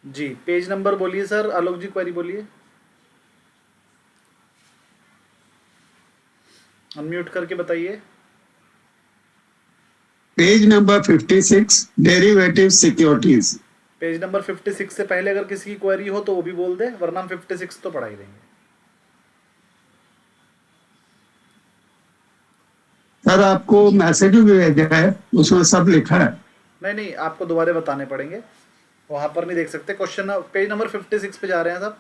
जी page number बोलिए sir, आलोक जी query बोलिए, unmute करके बताइए। Page number 56, derivative securities. Page number 56 से पहले अगर किसी की क्वेरी हो तो वो भी बोल दे, वरना हम 56 तो पढ़ा ही देंगे। सर आपको मैसेज भी भेजा है, उसमें सब लिखा है। नहीं नहीं, आपको दोबारा बताने पड़ेंगे, वहां पर नहीं देख सकते। क्वेश्चन पेज नंबर 56 पे जा रहे हैं सब।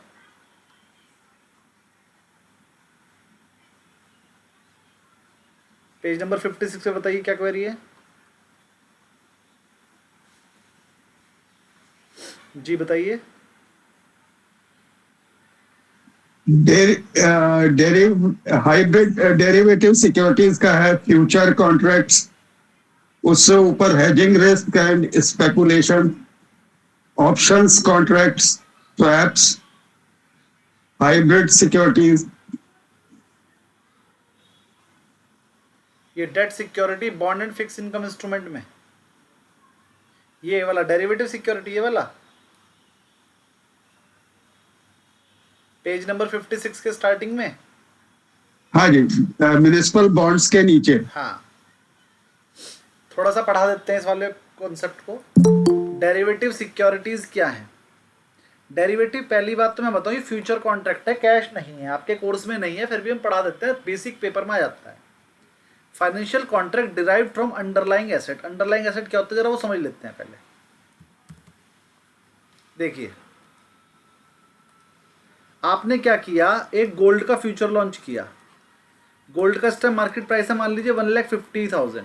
पेज नंबर 56 पे बताइए क्या क्वेरी है। जी बताइए। हाइब्रिड डेरिवेटिव सिक्योरिटीज का है, फ्यूचर कॉन्ट्रैक्ट्स, उससे ऊपर hedging risk and speculation, options contracts, swaps, hybrid securities. ये debt security, bond and fix income instrument में ये वाला डेरिवेटिव सिक्योरिटी, ये वाला पेज नंबर 56 के स्टार्टिंग में। हाँ जी, म्युनिसिपल बॉन्ड्स के नीचे। हाँ, थोड़ा सा पढ़ा देते हैं इस वाले कॉन्सेप्ट को। डेरिवेटिव सिक्योरिटीज क्या है? डेरिवेटिव, पहली बात तो मैं बताऊं, ये फ्यूचर कॉन्ट्रैक्ट है, कैश नहीं है, आपके कोर्स में नहीं है, फिर भी हम पढ़ा देते हैं, बेसिक पेपर में आ जाता है। Financial contract derived from underlying asset. Underlying asset क्या होता है जरा वो समझ लेते हैं पहले। देखिए, आपने क्या किया, एक गोल्ड का फ्यूचर लॉन्च किया। गोल्ड का इस टाइम मार्केट प्राइस है मान लीजिए 1,50,000।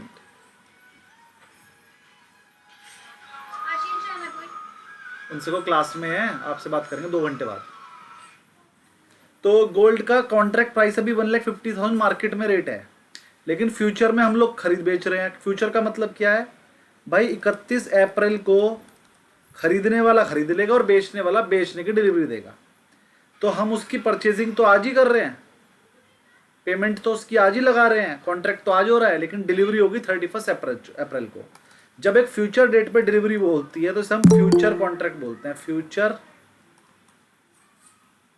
उनसे को क्लास में है, आपसे बात करेंगे 2 घंटे बाद। तो गोल्ड का कॉन्ट्रैक्ट प्राइस अभी 1,50,000 मार्केट में रेट है, लेकिन फ्यूचर में हम लोग खरीद बेच रहे हैं। फ्यूचर का मतलब क्या है भाई, 31 अप्रैल को खरीदने वाला खरीद लेगा और बेचने वाला बेचने की डिलीवरी देगा। तो हम उसकी परचेजिंग तो आज ही कर रहे हैं, पेमेंट तो उसकी आज ही लगा रहे हैं, कॉन्ट्रैक्ट तो आज हो रहा है, लेकिन डिलीवरी होगी 31 अप्रैल को। जब एक फ्यूचर डेट पे डिलीवरी होती है तो इसे हम फ्यूचर कॉन्ट्रैक्ट बोलते हैं, फ्यूचर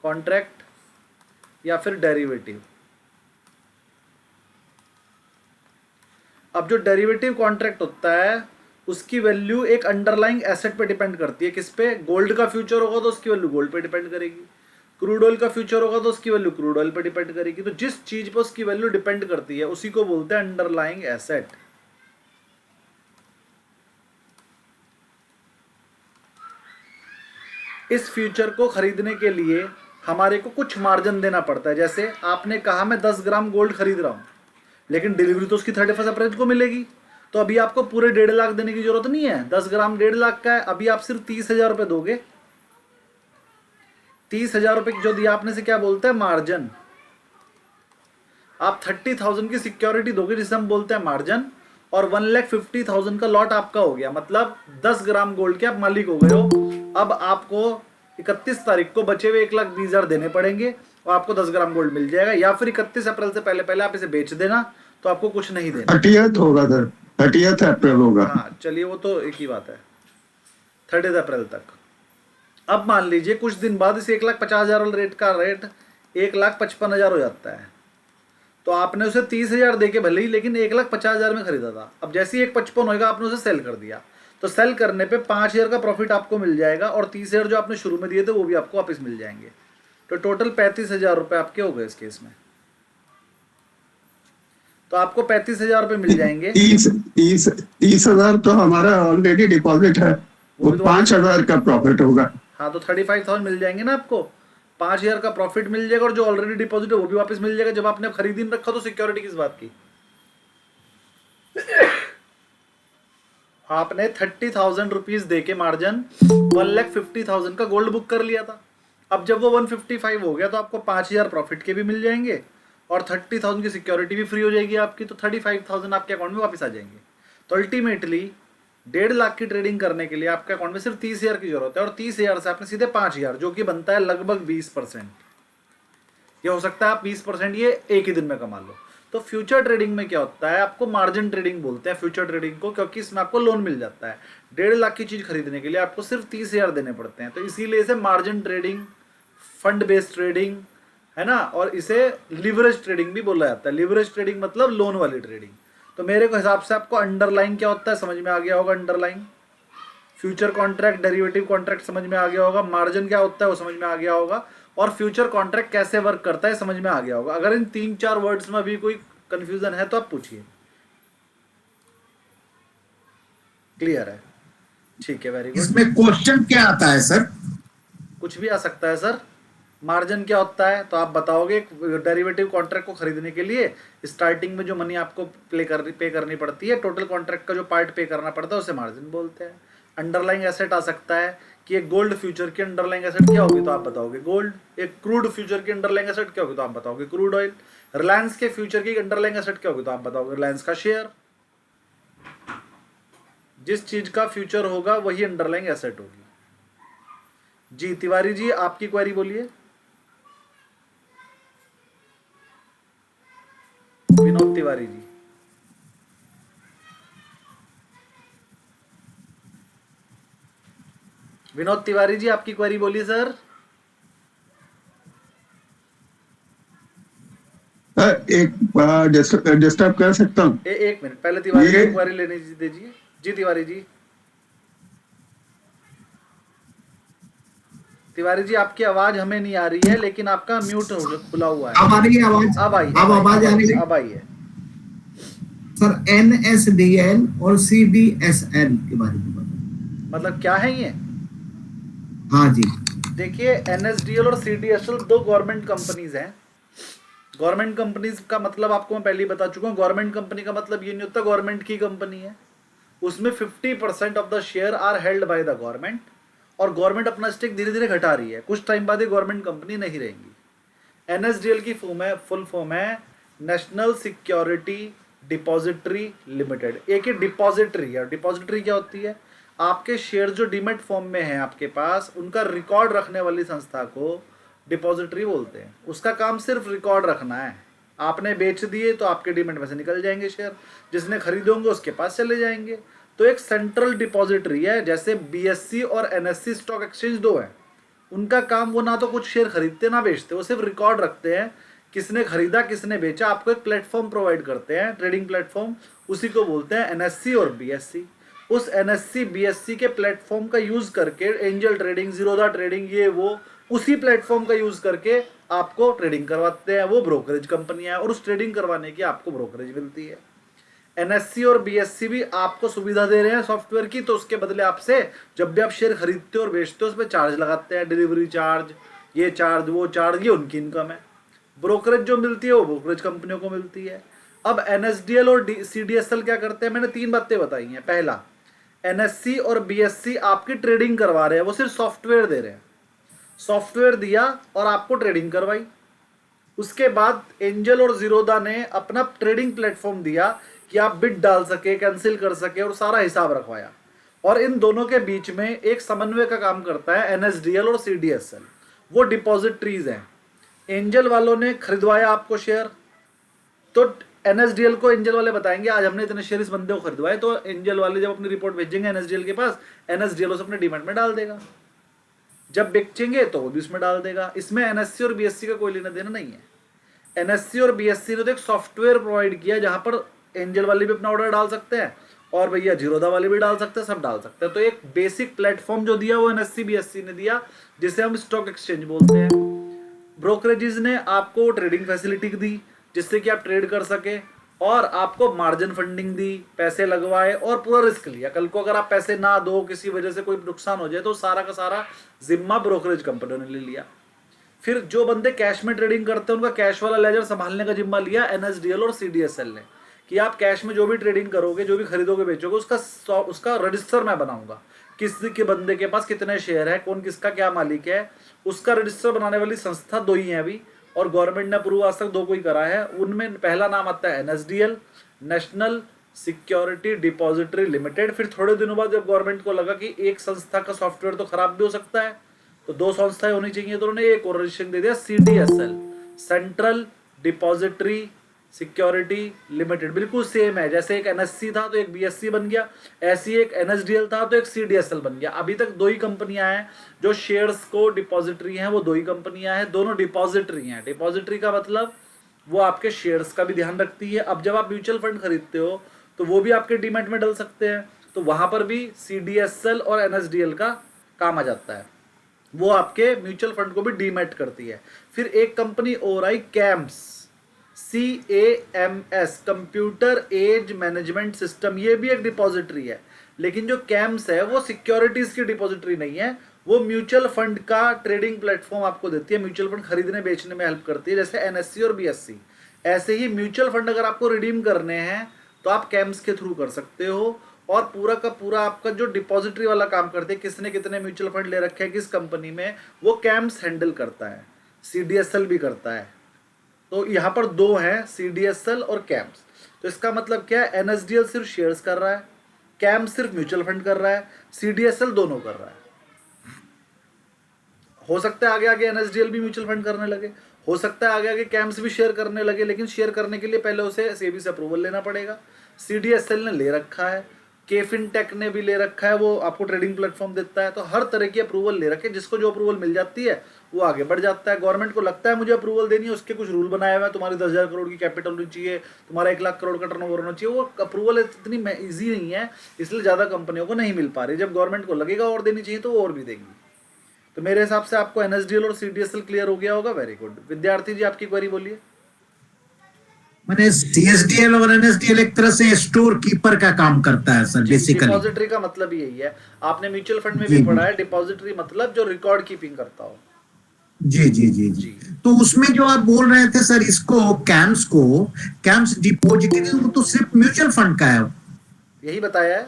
कॉन्ट्रैक्ट या फिर डेरिवेटिव। अब जो डेरिवेटिव कॉन्ट्रैक्ट होता है उसकी वैल्यू एक अंडरलाइंग एसेट पे डिपेंड करती है। किस पे? गोल्ड का फ्यूचर होगा तो उसकी वैल्यू गोल्ड पे डिपेंड करेगी, क्रूड ऑयल का फ्यूचर होगा तो उसकी वैल्यू क्रूड ऑयल पे डिपेंड करेगी। तो जिस चीज पे उसकी वैल्यू डिपेंड करती है उसी को बोलते हैं अंडरलाइंग एसेट। इस फ्यूचर को खरीदने के लिए हमारे को कुछ मार्जिन देना पड़ता है। जैसे आपने कहा मैं 10 ग्राम गोल्ड खरीद रहा हूं, लेकिन डिलीवरी तो उसकी 31 अप्रैल को मिलेगी, तो अभी आपको पूरे 1.5 लाख देने की जरूरत नहीं है। 10 ग्राम 1.5 लाख का है, अभी आप सिर्फ 30,000 रुपये दोगे। 30,000 रुपये जो दिया आपने से क्या बोलते हैं? मार्जिन। आप 30,000 की सिक्योरिटी दोगे जिसे हम बोलते हैं मार्जिन, और 1,50,000 का लॉट आपका हो गया, मतलब 10 ग्राम गोल्ड के आप मालिक हो गए हो। अब आपको 31 तारीख को बचे हुए 1,20,000 देने पड़ेंगे और आपको 10 ग्राम गोल्ड मिल जाएगा, या फिर 31 अप्रैल से पहले पहले आप इसे बेच देना तो आपको कुछ नहीं देना। 30th होगा सर, 30th अप्रैल होगा। हाँ चलिए, वो तो एक ही बात है, 30 अप्रैल तक। अब मान लीजिए कुछ दिन बाद इस 1,50,000 वाले रेट का रेट 1,55,000 हो जाता है, तो आपने उसे 30,000 दे के भले ही, लेकिन 1,50,000 में खरीदा था। अब जैसे ही 1,55 होगा आपने उसे सेल कर दिया, तो सेल करने पे 5,000 का प्रॉफिट आपको मिल जाएगा, और 30,000 जो आपने शुरू में दिए थे वो भी आपको वापस मिल जाएंगे। तो टोटल 35,000 रुपये आपके हो गए इस केस में। तो आपको 35,000 रुपये मिल जाएंगे। 30,000 तो हमारा ऑलरेडी डिपॉजिट है, वो वो भी तो वापस, 5,000 का प्रॉफिट होगा। हाँ तो 35,000 मिल जाएंगे ना आपको, 5,000 का प्रॉफिट मिल जाएगा, और जो ऑलरेडी डिपॉजिट है वो भी वापस मिल जाएगा। जब आपने खरीद ही नहीं रखा तो सिक्योरिटी किस बात की? आपने 30,000 रुपीज दे के मार्जिन 1,50,000 का गोल्ड बुक कर लिया था। अब जब वो 155 हो गया तो आपको 5,000 प्रॉफिट के भी मिल जाएंगे और 30,000 की सिक्योरिटी भी फ्री हो जाएगी आपकी, तो 35,000 आपके अकाउंट में वापस आ जाएंगे। तो अल्टीमेटली 1.5 लाख की ट्रेडिंग करने के लिए आपके अकाउंट में सिर्फ 30,000 की जरूरत है, और 30,000 से आपने सीधे 5,000, जो कि बनता है लगभग 20%। ये हो सकता है आप 20% ये एक ही दिन में कमा लो। तो फ्यूचर ट्रेडिंग में क्या होता है, आपको मार्जिन ट्रेडिंग बोलते हैं फ्यूचर ट्रेडिंग को, क्योंकि इसमें आपको लोन मिल जाता है। 1.5 लाख की चीज खरीदने के लिए आपको सिर्फ 30,000 देने पड़ते हैं, तो इसीलिए इसे margin trading, fund based trading, है ना, और इसे लिवरेज ट्रेडिंग भी बोला जाता है। लिवरेज ट्रेडिंग मतलब लोन वाली ट्रेडिंग। तो मेरे को हिसाब से आपको अंडरलाइन क्या होता है समझ में आ गया होगा। Underline future contract, derivative contract समझ में आ गया होगा। मार्जिन क्या होता है वो समझ में आ गया होगा, और फ्यूचर कॉन्ट्रैक्ट कैसे वर्क करता है समझ में आ गया होगा। अगर इन 3-4 वर्ड्स में अभी कोई कंफ्यूजन है तो आप पूछिए। क्लियर है? ठीक है, वेरी गुड। इसमें क्वेश्चन क्या आता है सर? कुछ भी आ सकता है सर। मार्जिन क्या होता है तो आप बताओगे, डेरिवेटिव कॉन्ट्रैक्ट को खरीदने के लिए स्टार्टिंग में जो मनी आपको पे करनी पड़ती है, टोटल कॉन्ट्रैक्ट का जो पार्ट पे करना पड़ता है उसे मार्जिन बोलते हैं। अंडरलाइंग एसेट आ सकता है कि एक गोल्ड फ्यूचर की अंडरलाइंग एसेट क्या होगी तो आप बताओगे गोल्ड। एक क्रूड फ्यूचर की अंडरलाइंग एसेट क्या होगी तो आप बताओगे क्रूड ऑयल। रिलायंस के फ्यूचर की अंडरलाइंग एसेट क्या होगी तो आप बताओगे रिलायंस का शेयर। जिस चीज का फ्यूचर होगा वही अंडरलाइंग एसेट होगी। जी तिवारी जी, आपकी क्वेरी बोलिए। विनोद तिवारी जी। विनोद तिवारी जी, आपकी क्वेरी बोलिए सर। एक डिस्टर्ब कर सकता हूँ? एक मिनट, पहले तिवारी जी ये को क्वेरी लेने दीजिए। जी तिवारी जी। तिवारी जी, आपकी आवाज हमें नहीं आ रही है, लेकिन आपका म्यूट खुला हुआ है। अब आ रही है आवाज? अब आई, अब आवाज आ रही है? अब आई है सर NSDL और CDSL के बारे में बताओ। मतलब क्या है ये? हाँ जी। देखिए, NSDL और CDSL दो गवर्नमेंट कंपनीज हैं। गवर्नमेंट कंपनीज का मतलब आपको मैं पहले ही बता चुका हूँ। गवर्नमेंट कंपनी का मतलब ये नहीं होता गवर्नमेंट की कंपनी है। उसमें 50% of the share are held by the government, और गवर्नमेंट अपना स्टेक धीरे धीरे घटा रही है। कुछ टाइम बाद ये गवर्नमेंट कंपनी नहीं रहेंगी। NSDL की फुल फॉर्म है नेशनल सिक्योरिटी डिपॉजिटरी लिमिटेड। एक ही डिपॉजिटरी है। डिपॉजिटरी क्या होती है? आपके शेयर जो डीमेट फॉर्म में है आपके पास, उनका रिकॉर्ड रखने वाली संस्था को डिपॉजिटरी बोलते हैं। उसका काम सिर्फ रिकॉर्ड रखना है। आपने बेच दिए तो आपके डीमेट में से निकल जाएंगे शेयर, जिसने खरीदे होंगे उसके पास चले जाएंगे। तो एक सेंट्रल डिपॉजिटरी है। जैसे BSE और NSE स्टॉक एक्सचेंज दो है, उनका काम वो ना तो कुछ शेयर खरीदते ना बेचते, वो सिर्फ रिकॉर्ड रखते हैं किसने खरीदा किसने बेचा। आपको एक प्लेटफॉर्म प्रोवाइड करते हैं, ट्रेडिंग प्लेटफॉर्म, उसी को बोलते हैं NSE और BSE। उस NSE BSE के प्लेटफॉर्म का यूज करके एंजल ट्रेडिंग, जीरोधा ट्रेडिंग, ये वो उसी प्लेटफॉर्म का यूज करके आपको ट्रेडिंग करवाते हैं। वो ब्रोकरेज कंपनियां हैं, और उस ट्रेडिंग करवाने की आपको ब्रोकरेज मिलती है। NSE और BSE भी आपको सुविधा दे रहे हैं सॉफ्टवेयर की, तो उसके बदले आपसे जब भी आप शेयर खरीदते हो और बेचते हो उस पर चार्ज लगाते हैं, डिलीवरी चार्ज, ये चार्ज वो चार्ज, ये उनकी इनकम है। ब्रोकरेज जो मिलती है वो ब्रोकरेज कंपनियों को मिलती है। अब NSDL और CDSL क्या करते हैं? मैंने 3 बातें बताई हैं। पहला, NSE और BSE आपकी ट्रेडिंग करवा रहे हैं, वो सिर्फ सॉफ्टवेयर दे रहे हैं। सॉफ्टवेयर दिया और आपको ट्रेडिंग करवाई। उसके बाद एंजल और जीरोधा ने अपना ट्रेडिंग प्लेटफॉर्म दिया कि आप बिड डाल सके, कैंसिल कर सके, और सारा हिसाब रखवाया। और इन दोनों के बीच में एक समन्वय का काम करता है NSDL और CDSL। वो डिपॉजिटरीज हैं। एंजल वालों ने खरीदवाया आपको शेयर, तो NSDL को एंजल वाले बताएंगे आज हमने इतने शेयर इस बंदे को खरीदवाए, तो एंजल वाले जब अपनी रिपोर्ट भेजेंगे NSDL के पास, NSDL उसे अपने डीमैट में डाल देगा। जब बेचेंगे तो वो भी उसमें डाल देगा। इसमें NSE और BSE का कोई लेना देना नहीं है। NSE और BSE ने तो एक सॉफ्टवेयर प्रोवाइड किया जहां पर एंजल वाले भी अपना ऑर्डर डाल सकते हैं, और भैया जीरोधा वाले भी डाल सकते हैं, सब डाल सकते हैं। तो एक बेसिक प्लेटफॉर्म जो दिया वो NSE BSE ने दिया, जिसे हम स्टॉक एक्सचेंज बोलते हैं। ब्रोकरेजेस ने आपको ट्रेडिंग फैसिलिटी दी जिससे कि आप ट्रेड कर सके, और आपको मार्जिन फंडिंग दी, पैसे लगवाए और पूरा रिस्क लिया। कल को अगर आप पैसे ना दो, किसी वजह से कोई नुकसान हो जाए, तो सारा का सारा जिम्मा ब्रोकरेज कंपनियों ने ले लिया। फिर जो बंदे कैश में ट्रेडिंग करते हैं उनका कैश वाला लेजर संभालने का जिम्मा लिया NSDL और CDSL ने, कि आप कैश में जो भी ट्रेडिंग करोगे, जो भी खरीदोगे बेचोगे, उसका रजिस्टर मैं बनाऊंगा। किसी के बंदे के पास कितने शेयर है, कौन किसका क्या मालिक है, उसका रजिस्टर बनाने वाली संस्था 2 ही है अभी, और गवर्नमेंट ने अप्रूव आज तक 2 को ही करा है। उनमें पहला नाम आता है NSDL, national security depository limited. फिर थोड़े दिनों बाद जब गवर्नमेंट को लगा कि एक संस्था का सॉफ्टवेयर तो खराब भी हो सकता है, तो 2 संस्थाएं होनी चाहिए, तो उन्होंने एक और रजिस्ट्रेशन दे दिया CDSL, central depository security limited बिल्कुल सेम है, जैसे एक एनएससी था तो एक बीएससी बन गया, ऐसी एक एनएसडीएल था तो एक सीडीएसएल बन गया। अभी तक दो ही कंपनियां हैं जो शेयर्स को डिपॉजिटरी हैं, वो दो ही कंपनियां हैं, दोनों डिपॉजिटरी हैं। डिपॉजिटरी का मतलब वो आपके शेयर्स का भी ध्यान रखती है। अब जब आप म्यूचुअल फंड खरीदते हो तो वो भी आपके डीमैट में डल सकते हैं, तो वहां पर भी सीडीएसएल और एनएसडीएल का काम आ जाता है, वो आपके म्यूचुअल फंड को भी डीमैट करती है। फिर एक कंपनी और आई camps, CAMS, computer age management system, ये भी एक डिपॉजिटरी है। लेकिन जो कैम्स है वो सिक्योरिटीज की डिपॉजिटरी नहीं है, वो म्यूचुअल फंड का ट्रेडिंग प्लेटफॉर्म आपको देती है, म्यूचुअल फंड खरीदने बेचने में हेल्प करती है, जैसे एनएससी और बीएससी। ऐसे ही म्यूचुअल फंड अगर आपको रिडीम करने हैं तो आप कैम्स के थ्रू कर सकते हो, और पूरा का पूरा आपका जो डिपॉजिटरी वाला काम करते हैं, किसने कितने म्यूचुअल फंड ले रखे हैं किस कंपनी में, वो कैम्स हैंडल करता है, सीडीएसएल भी करता है। तो यहाँ पर दो हैं, सीडीएसएल और कैम्स। तो इसका मतलब क्या है, एनएसडीएल सिर्फ शेयर्स कर रहा है, कैम्स सिर्फ म्यूचुअल फंड कर रहा है, सीडीएसएल दोनों कर रहा है। हो सकता है आगे आगे एनएसडीएल भी म्यूचुअल फंड करने लगे, हो सकता है आगे आगे कैम्स भी शेयर करने लगे, लेकिन शेयर करने के लिए पहले उसे सेबी से अप्रूवल लेना पड़ेगा। सीडीएसएल ने ले रखा है, केफिनटेक ने भी ले रखा है, वो आपको ट्रेडिंग प्लेटफॉर्म देता है। तो हर तरह की अप्रूवल ले रखे, जिसको जो अप्रूवल मिल जाती है वो आगे बढ़ जाता है। गवर्नमेंट को लगता है मुझे अप्रूवल देनी है, उसके कुछ रूल बनाए हुए हैं, तुम्हारी 10,000 करोड़ की कैपिटल होनी चाहिए, तुम्हारा 1 लाख करोड़ का टर्नओवर होना चाहिए। वो अप्रूवल इतनी ईजी नहीं है, इसलिए ज़्यादा कंपनियों को नहीं मिल पा रही। जब गवर्नमेंट को लगेगा और देनी चाहिए तो वो और भी देंगी। तो मेरे हिसाब से आपको एनएसडीएल और सीडीएसएल क्लियर हो गया होगा। Very good. विद्यार्थी जी आपकी क्वेरी बोलिए। मैंने सीएसडीएल और एनएसडीएल एक तरह से स्टोर कीपर का काम करता है सर, बेसिकली। डिपॉजिटरी का मतलब यही है, आपने म्यूचुअल फंड में जी, भी पढ़ा है, डिपॉजिटरी मतलब जो रिकॉर्ड कीपिंग करता हो। जी जी जी जी। तो उसमें जो आप बोल रहे थे सर, इसको कैम्स डिपॉजिटरी, वो तो सिर्फ म्यूचुअल फंड का है। यही बताया है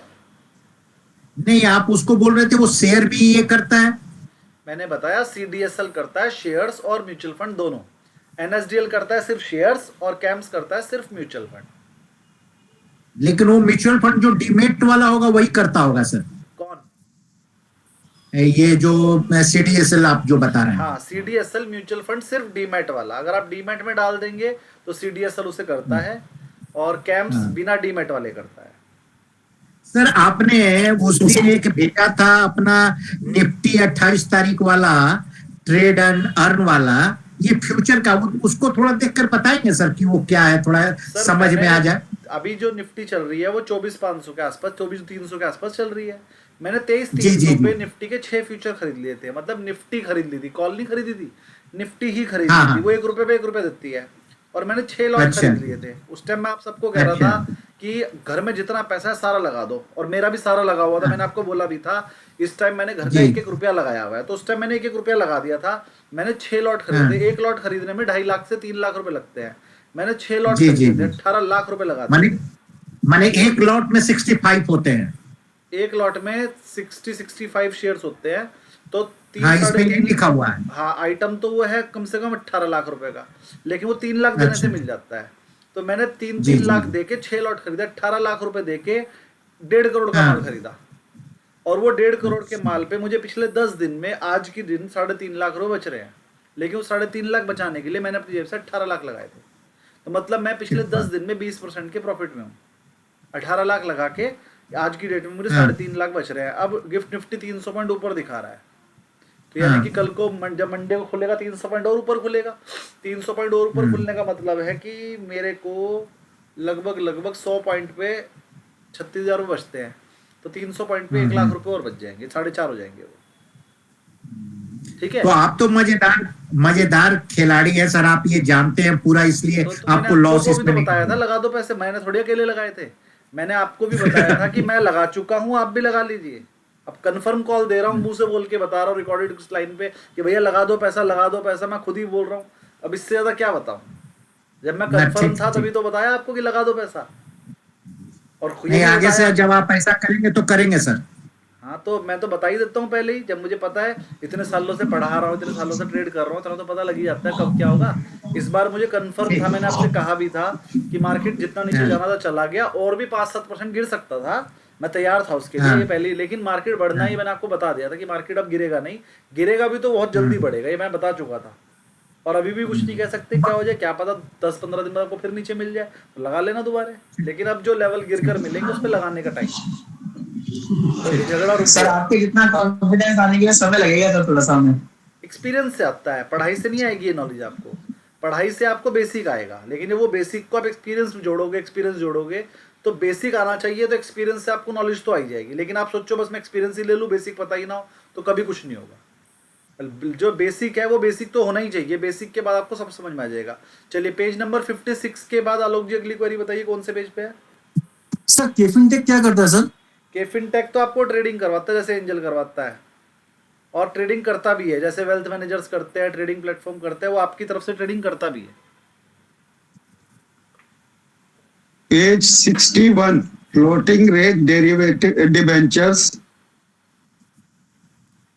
नहीं, आप उसको बोल रहे थे वो शेयर भी ये करता है। मैंने बताया, सीडीएसएल करता है शेयर्स और म्यूचुअल फंड दोनों, एनएसडीएल करता है सिर्फ शेयर्स और कैम्स करता है सिर्फ म्यूचुअल फंड। लेकिन वो म्यूचुअल फंड जो डीमेट वाला होगा वही करता होगा सर। कौन? ये जो सीडीएसएल आप जो बता रहे हैं। हाँ, सीडीएसएल म्यूचुअल फंड सिर्फ डीमैट वाला, अगर आप डीमैट में डाल देंगे तो सीडीएसएल उसे करता है, और कैम्स बिना डीमैट वाले करता है। सर आपने उस दिन एक भेजा था अपना निफ्टी 28 तारीख वाला, ट्रेड एंड अर्न वाला, ये फ्यूचर का, उसको थोड़ा देखकर बताएंगे सर कि वो क्या है, थोड़ा समझ में आ जाए। अभी जो निफ्टी चल रही है वो 24,500 के आसपास, 24,300 के आसपास चल रही है। मैंने 23,300 पे निफ्टी के 6 फ्यूचर खरीद लिए थे, मतलब निफ्टी खरीद ली थी, कॉल नहीं खरीदी थी, निफ्टी ही खरीद ली थी। वो 1 रुपए पे 1 रुपए देती है, और मैंने 6 लॉट खरीद लिए थे। उस टाइम मैं आप सबको कह रहा था कि घर में जितना पैसा है सारा लगा दो, और मेरा भी सारा लगा हुआ था। मैंने आपको बोला भी था इस टाइम मैंने घर का 1-1 रुपया लगाया हुआ है, तो उस टाइम मैंने 1-1 रुपया लगा दिया था। मैंने 6 लॉट खरीदे, 1 लॉट खरीदने में 2.5 लाख से 3 लाख रुपए लगते हैं। मैंने 6 लॉट खरीदे, 18 लाख रुपए लगा दिए। माने एक लॉट में 65 होते हैं, एक लॉट में 65 शेयर्स होते हैं, तो 3 लिखा हुआ है। हाँ, आइटम तो वो है कम से कम 18 लाख रुपए का, लेकिन वो 3 लाख देने से मिल जाता है। तो मैंने 3 लाख देके 6 लॉट खरीदा, 18 लाख रुपए देके 1.5 करोड़ का माल खरीदा, और वो 1.5 करोड़ के माल पे मुझे पिछले 10 दिन में आज की दिन 3.5 लाख रुपए बच रहे हैं। लेकिन वो 3.5 लाख बचाने के लिए मैंने अपनी जेब से 18 लाख लगाए थे। तो मतलब मैं पिछले 10 दिन में 20% के प्रॉफिट में हूँ। 18 लाख लगा के आज की डेट में मुझे 3.5 लाख बच रहे हैं। अब गिफ्ट निफ्टी 300 पॉइंट ऊपर दिखा रहा है, तो यानी कि कल को जब मंडे को खुलेगा 300 पॉइंट और ऊपर खुलेगा। 300 पॉइंट और ऊपर खुलने का मतलब है कि मेरे को लगभग 100 पॉइंट पे 36,000 रुपये बचते हैं, तो 300 पॉइंट पे 1 लाख रुपए और बच जाएंगे, 4.5 हो जाएंगे वो। ठीक है, तो आप तो मजेदार खिलाड़ी है सर, आप ये जानते हैं पूरा, इसलिए तो आपको लॉस इसमें तो बताया था लगा दो पैसे, मैंने थोड़ी अकेले लगाए थे। मैंने आपको भी बताया था कि मैं लगा चुका हूं, आप भी लगा लीजिए। अब कंफर्म कॉल दे रहा हूं, मुंह से बोल के बता रहा हूं रिकॉर्डेड उस लाइन पे कि भैया लगा दो पैसा, लगा दो पैसा, मैं खुद ही बोल रहा हूं। अब इससे ज्यादा क्या बताऊं? जब मैं कंफर्म था तभी तो बताया आपको कि लगा दो पैसा, और नहीं, आगे से जब आप ऐसा करेंगे तो करेंगे सर। हाँ, तो मैं तो बता ही देता हूँ पहले ही, जब मुझे पता है, इतने सालों से पढ़ा रहा हूँ, इतने सालों से ट्रेड कर रहा हूँ, इतना तो पता लग ही जाता है कब क्या होगा। इस बार मुझे कंफर्म था, मैंने आपसे कहा भी था कि मार्केट जितना नीचे जाना था चला गया, और भी 5-7% गिर सकता था, मैं तैयार था उसके लिए पहले ही। लेकिन मार्केट बढ़ना ही मैंने आपको बता दिया था कि मार्केट अब गिरेगा नहीं, गिरेगा भी तो बहुत जल्दी बढ़ेगा, ये मैं बता चुका था। और अभी भी कुछ नहीं कह सकते क्या हो जाए, क्या पता 10-15 दिन बाद आपको फिर नीचे मिल जाए, तो लगा लेना दोबारा। लेकिन अब जो लेवल गिर कर मिलेंगे उस पर लगाने का टाइम, क्योंकि झगड़ा रुक सर गया। आपके जितना कॉन्फिडेंस आने के लिए समय लगेगा सर थोड़ा सा हमें। एक्सपीरियंस से आता है, पढ़ाई से नहीं आएगी ये नॉलेज आपको। पढ़ाई से आपको बेसिक आएगा, लेकिन वो बेसिक को आप एक्सपीरियंस जोड़ोगे तो बेसिक आना चाहिए, तो एक्सपीरियंस से आपको नॉलेज तो आई जाएगी। लेकिन आप सोचो बस मैं एक्सपीरियंस ही ले लूँ, बेसिक पता ही ना हो, तो कभी कुछ नहीं होगा। जो बेसिक है वो बेसिक तो होना ही चाहिए, बेसिक के बाद आपको सब समझ में आ जाएगा। चलिए पेज नंबर 56 के बाद आलोक जी अगली क्वेरी बताइए, कौन से पेज पे है? सर केफिनटेक क्या करता है सर? के फिनटेक तो आपको ट्रेडिंग करवाता है, जैसे एंजल करवाता है, और ट्रेडिंग करता भी है, जैसे वेल्थ मैनेजर्स करते हैं, ट्रेडिंग प्लेटफॉर्म करते हैं, वो आपकी तरफ से ट्रेडिंग करता भी है। Page 61 floating rate derivative debentures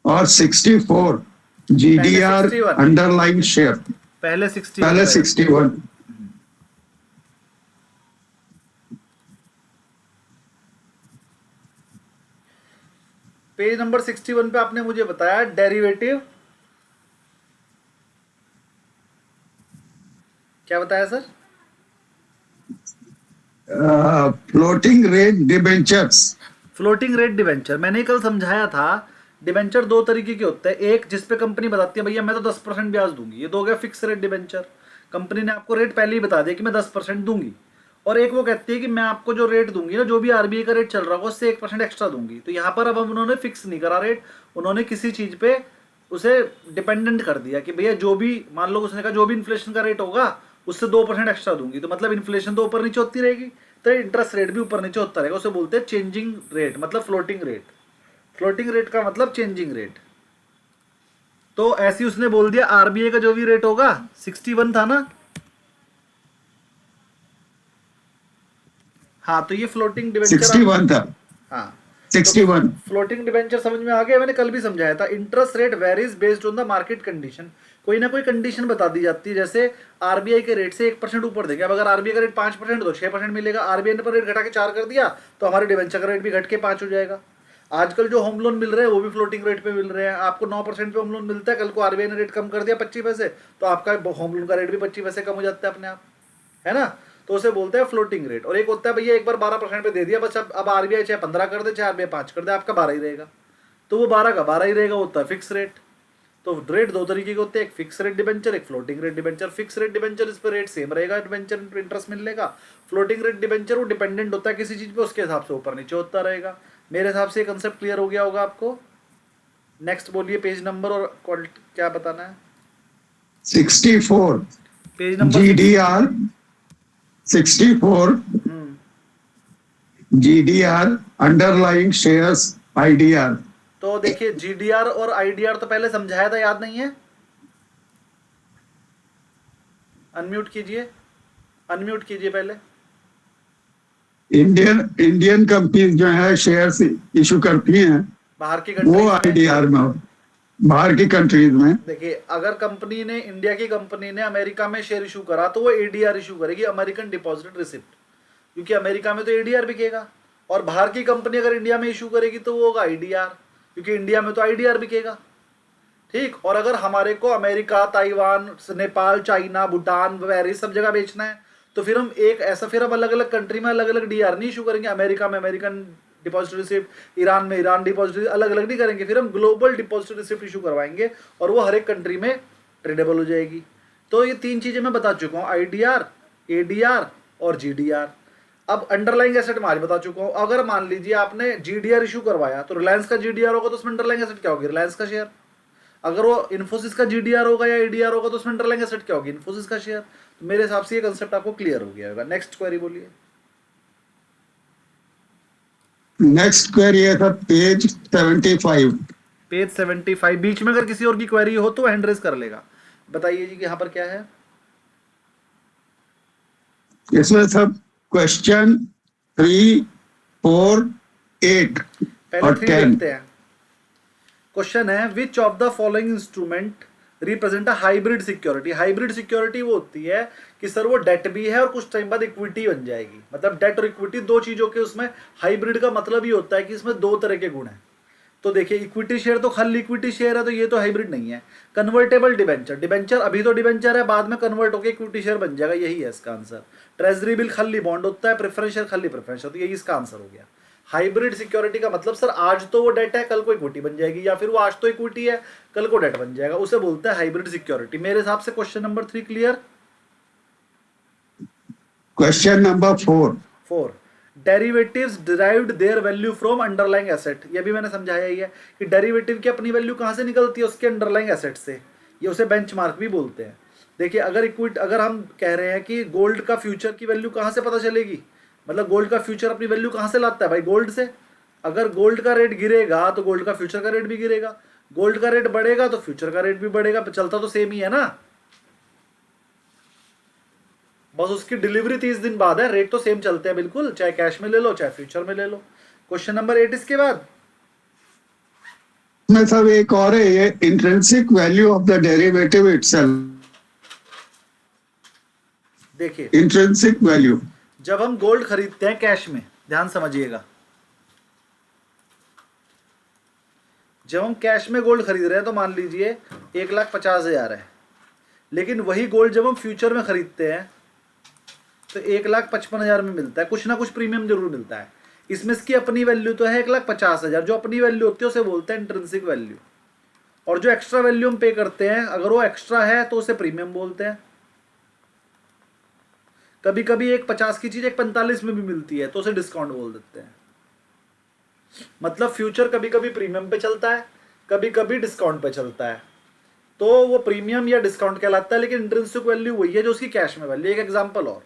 और 64 जीडीआर 61 अंडरलाइन शेयर। पहले 61 पहले पे। 61 पेज नंबर 61 पे आपने मुझे बताया डेरिवेटिव, क्या बताया sir? Floating rate debentures. Floating rate debenture मैंने कल समझाया था। डिवेंचर दो तरीके के होते हैं, एक जिस पे कंपनी बताती है भैया मैं तो 10% ब्याज दूंगी, ये तो हो गया फिक्स रेट डिवेंचर, कंपनी ने आपको रेट पहले ही बता दिया कि मैं 10% दूंगी। और एक वो कहती है कि मैं आपको जो रेट दूंगी ना, जो भी आरबीआई का रेट चल रहा होगा उससे 1% एक्स्ट्रा दूंगी। तो यहाँ पर अब उन्होंने फिक्स नहीं करा रेट, उन्होंने किसी चीज पे उसे डिपेंडेंट कर दिया कि भैया जो भी, मान लो उसने कहा जो भी इन्फ्लेशन का रेट होगा उससे 2% एक्स्ट्रा दूंगी, तो मतलब इन्फ्लेशन तो ऊपर नीचे होती रहेगी, तो इंटरेस्ट रेट भी ऊपर नीचे होता रहेगा। उसे बोलते हैं चेंजिंग रेट, मतलब फ्लोटिंग रेट। फ्लोटिंग रेट का मतलब चेंजिंग रेट। तो ऐसे ही उसने बोल दिया आरबीआई का जो भी रेट होगा, 61 था ना, हाँ, तो ये फ्लोटिंग डिवेंचर 61 था। हाँ 61 फ्लोटिंग डिवेंचर समझ में आ गया, मैंने कल भी समझाया था। Interest rate varies based on the market condition, कोई ना कोई कंडीशन बता दी जाती है, जैसे आरबीआई के रेट से 1% ऊपर देंगे। अब अगर आरबीआई का रेट 5% तो 6% मिलेगा, आरबीआई ने पर रेट घटा के 4 कर दिया तो हमारे डिवेंचर का रेट भी घट के 5 हो जाएगा। आजकल जो होम लोन मिल रहे हैं वो भी फ्लोटिंग रेट पे मिल रहे हैं, आपको 9% पे होम लोन मिलता है, कल को आरबीआई ने रेट कम कर दिया 25 पैसे, तो आपका होम लोन का रेट भी 25 पैसे कम हो जाता है अपने आप, है ना। तो उसे बोलते हैं फ्लोटिंग रेट। और एक होता है भैया एक बार 12% पे दे दिया बस, अब आरबीआई चाहे 15 कर दे चाहे आरबीआई 5 कर दे, आपका 12 ही रहेगा, तो वो 12 का 12 ही रहेगा, होता है फिक्स रेट। तो रेट दो तरीके के होते हैं, एक फिक्स रेट डिबेंचर, एक floating rate debenture. Fix rate debenture इस पर रेट सेम रहेगा, डिबेंचर इंटरेस्ट मिलने का। फ्लोटिंग रेट डिबेंचर वो डिपेंडेंट होता है किसी चीज पे, उसके हिसाब से ऊपर नीचे होता रहेगा। मेरे हिसाब से ये कंसेप्ट क्लियर हो गया होगा आपको। नेक्स्ट बोलिए पेज नंबर और क्या बताना है? 64 page number GDR 64 GDR underline shares IDR। तो देखिए जीडीआर और आईडीआर तो पहले समझाया था, याद नहीं है? अनम्यूट कीजिए पहले। इंडियन कंपनीज जो है शेयर्स इशू करती हैं बाहर की वो कंट्रीज में, IDR में हो, बाहर की कंट्रीज में। देखिए अगर कंपनी ने, इंडिया की कंपनी ने अमेरिका में शेयर इशू करा तो वो एडीआर इशू करेगी, अमेरिकन डिपॉजिट रिसिप्ट, क्योंकि अमेरिका में तो एडीआर बिकेगा। और बाहर की कंपनी अगर इंडिया में इशू करेगी तो वो होगा आईडीआर, क्योंकि इंडिया में तो आईडीआर बिकेगा। ठीक। और अगर हमारे को America, Taiwan, Nepal, China, Bhutan, Paris सब जगह बेचना है तो फिर हम एक ऐसा, फिर हम अलग अलग कंट्री में अलग अलग डीआर नहीं इशू करेंगे। अमेरिका में अमेरिकन डिपॉजिट रिसिप्ट, ईरान में ईरान डिपॉजिट, अलग अलग नहीं करेंगे, फिर हम ग्लोबल डिपॉजिट रिसिप्ट इशू करवाएंगे और वो हर एक कंट्री में ट्रेडेबल हो जाएगी। तो ये 3 चीजें मैं बता चुका हूँ, आईडीआर, एडीआर और जीडीआर। अब अंडरलाइंग एसेट मैं आज बता चुका हूँ। अगर मान लीजिए आपने जीडीआर इशू करवाया तो रिलायंस का जीडीआर होगा तो उसमें अंडरलाइंग एसेट क्या होगी? रिलायंस का शेयर। अगर वो इन्फोसिस का जीडीआर होगा या एडीआर होगा तो उसमें अंडरलाइंग एसेट क्या होगी? इन्फोसिस का शेयर। तो मेरे हिसाब से ये कंसेप्ट आपको क्लियर हो गया होगा। नेक्स्ट क्वेरी बोलिए। नेक्स्ट क्वेरी है सर पेज 75। पेज 75। बीच में अगर किसी और की क्वेरी हो तो हैंड रेज कर लेगा। बताइए जी कि यहाँ पर क्या है? इसमें सब क्वेश्चन 3, 4, 8 पहले और 3 10। देखते हैं। क्वेश्चन है which of the following instrument represent a hybrid security. Hybrid security वो होती है कि सर वो डेट भी है और कुछ टाइम बाद इक्विटी बन जाएगी। मतलब डेट और इक्विटी दो चीजों के, उसमें हाइब्रिड का मतलब ये होता है कि इसमें 2 तरह के गुण हैं। तो देखिए इक्विटी शेयर तो खाली इक्विटी शेयर है, तो ये तो हाइब्रिड नहीं है। कन्वर्टेबल डिबेंचर, डिबेंचर अभी तो डिबेंचर है, बाद में कन्वर्ट होकर इक्विटी शेयर बन जाएगा, यही है इसका आंसर। ट्रेजरी बिल खाली बॉन्ड होता है, प्रेफरेंस शेयर खाली प्रेफरेंस, तो यही इसका आंसर हो गया। हाइब्रिड सिक्योरिटी का मतलब सर आज तो वो डेट है कल को इक्विटी बन जाएगी, या फिर वो आज तो इक्विटी है कल को डेट बन जाएगा, उसे बोलते हैं हाइब्रिड सिक्योरिटी। मेरे हिसाब से question number 3 clear. Question number 4। Derivatives derived their value from underlying asset, ये भी मैंने समझाया ही है कि डेरिवेटिव की अपनी वैल्यू कहाँ से निकलती है, उसके अंडरलाइंग एसेट से, ये उसे बेंचमार्क भी बोलते हैं। देखिए अगर हम कह रहे हैं कि गोल्ड का फ्यूचर की वैल्यू कहाँ से पता चलेगी, मतलब गोल्ड का फ्यूचर अपनी वैल्यू कहाँ से लाता है भाई, गोल्ड से। अगर गोल्ड का रेट गिरेगा तो गोल्ड का फ्यूचर का रेट भी गिरेगा, गोल्ड का रेट बढ़ेगा तो फ्यूचर का रेट भी बढ़ेगा, चलता तो सेम ही है ना, बस उसकी डिलीवरी 30 दिन बाद है, रेट तो सेम चलते हैं बिल्कुल, चाहे कैश में ले लो चाहे फ्यूचर में ले लो। क्वेश्चन नंबर 8 इसके बाद में सब एक और है, ये intrinsic value of the derivative itself. देखिए इंट्रिंसिक वैल्यू, जब हम गोल्ड खरीदते हैं कैश में, ध्यान समझिएगा, जब हम कैश में गोल्ड खरीद रहे हैं तो मान लीजिए 1,50,000 है, लेकिन वही गोल्ड जब हम फ्यूचर में खरीदते हैं तो 1,55,000 में मिलता है, कुछ ना कुछ प्रीमियम जरूर मिलता है। इसमें इसकी अपनी वैल्यू तो है 1,50,000, जो अपनी वैल्यू होती है उसे बोलते हैं इंट्रिंसिक वैल्यू, और जो एक्स्ट्रा वैल्यू हम पे करते हैं अगर वो एक्स्ट्रा है तो उसे प्रीमियम बोलते हैं। कभी कभी 1,50 की चीज 1,45 में भी मिलती है तो उसे डिस्काउंट बोल देते हैं। मतलब फ्यूचर कभी कभी प्रीमियम पे चलता है, कभी कभी डिस्काउंट पे चलता है, तो वो प्रीमियम या डिस्काउंट कहलाता है, लेकिन इंट्रिंसिक वैल्यू वही है जो उसकी कैश में वैल्यू। एक एग्जांपल और,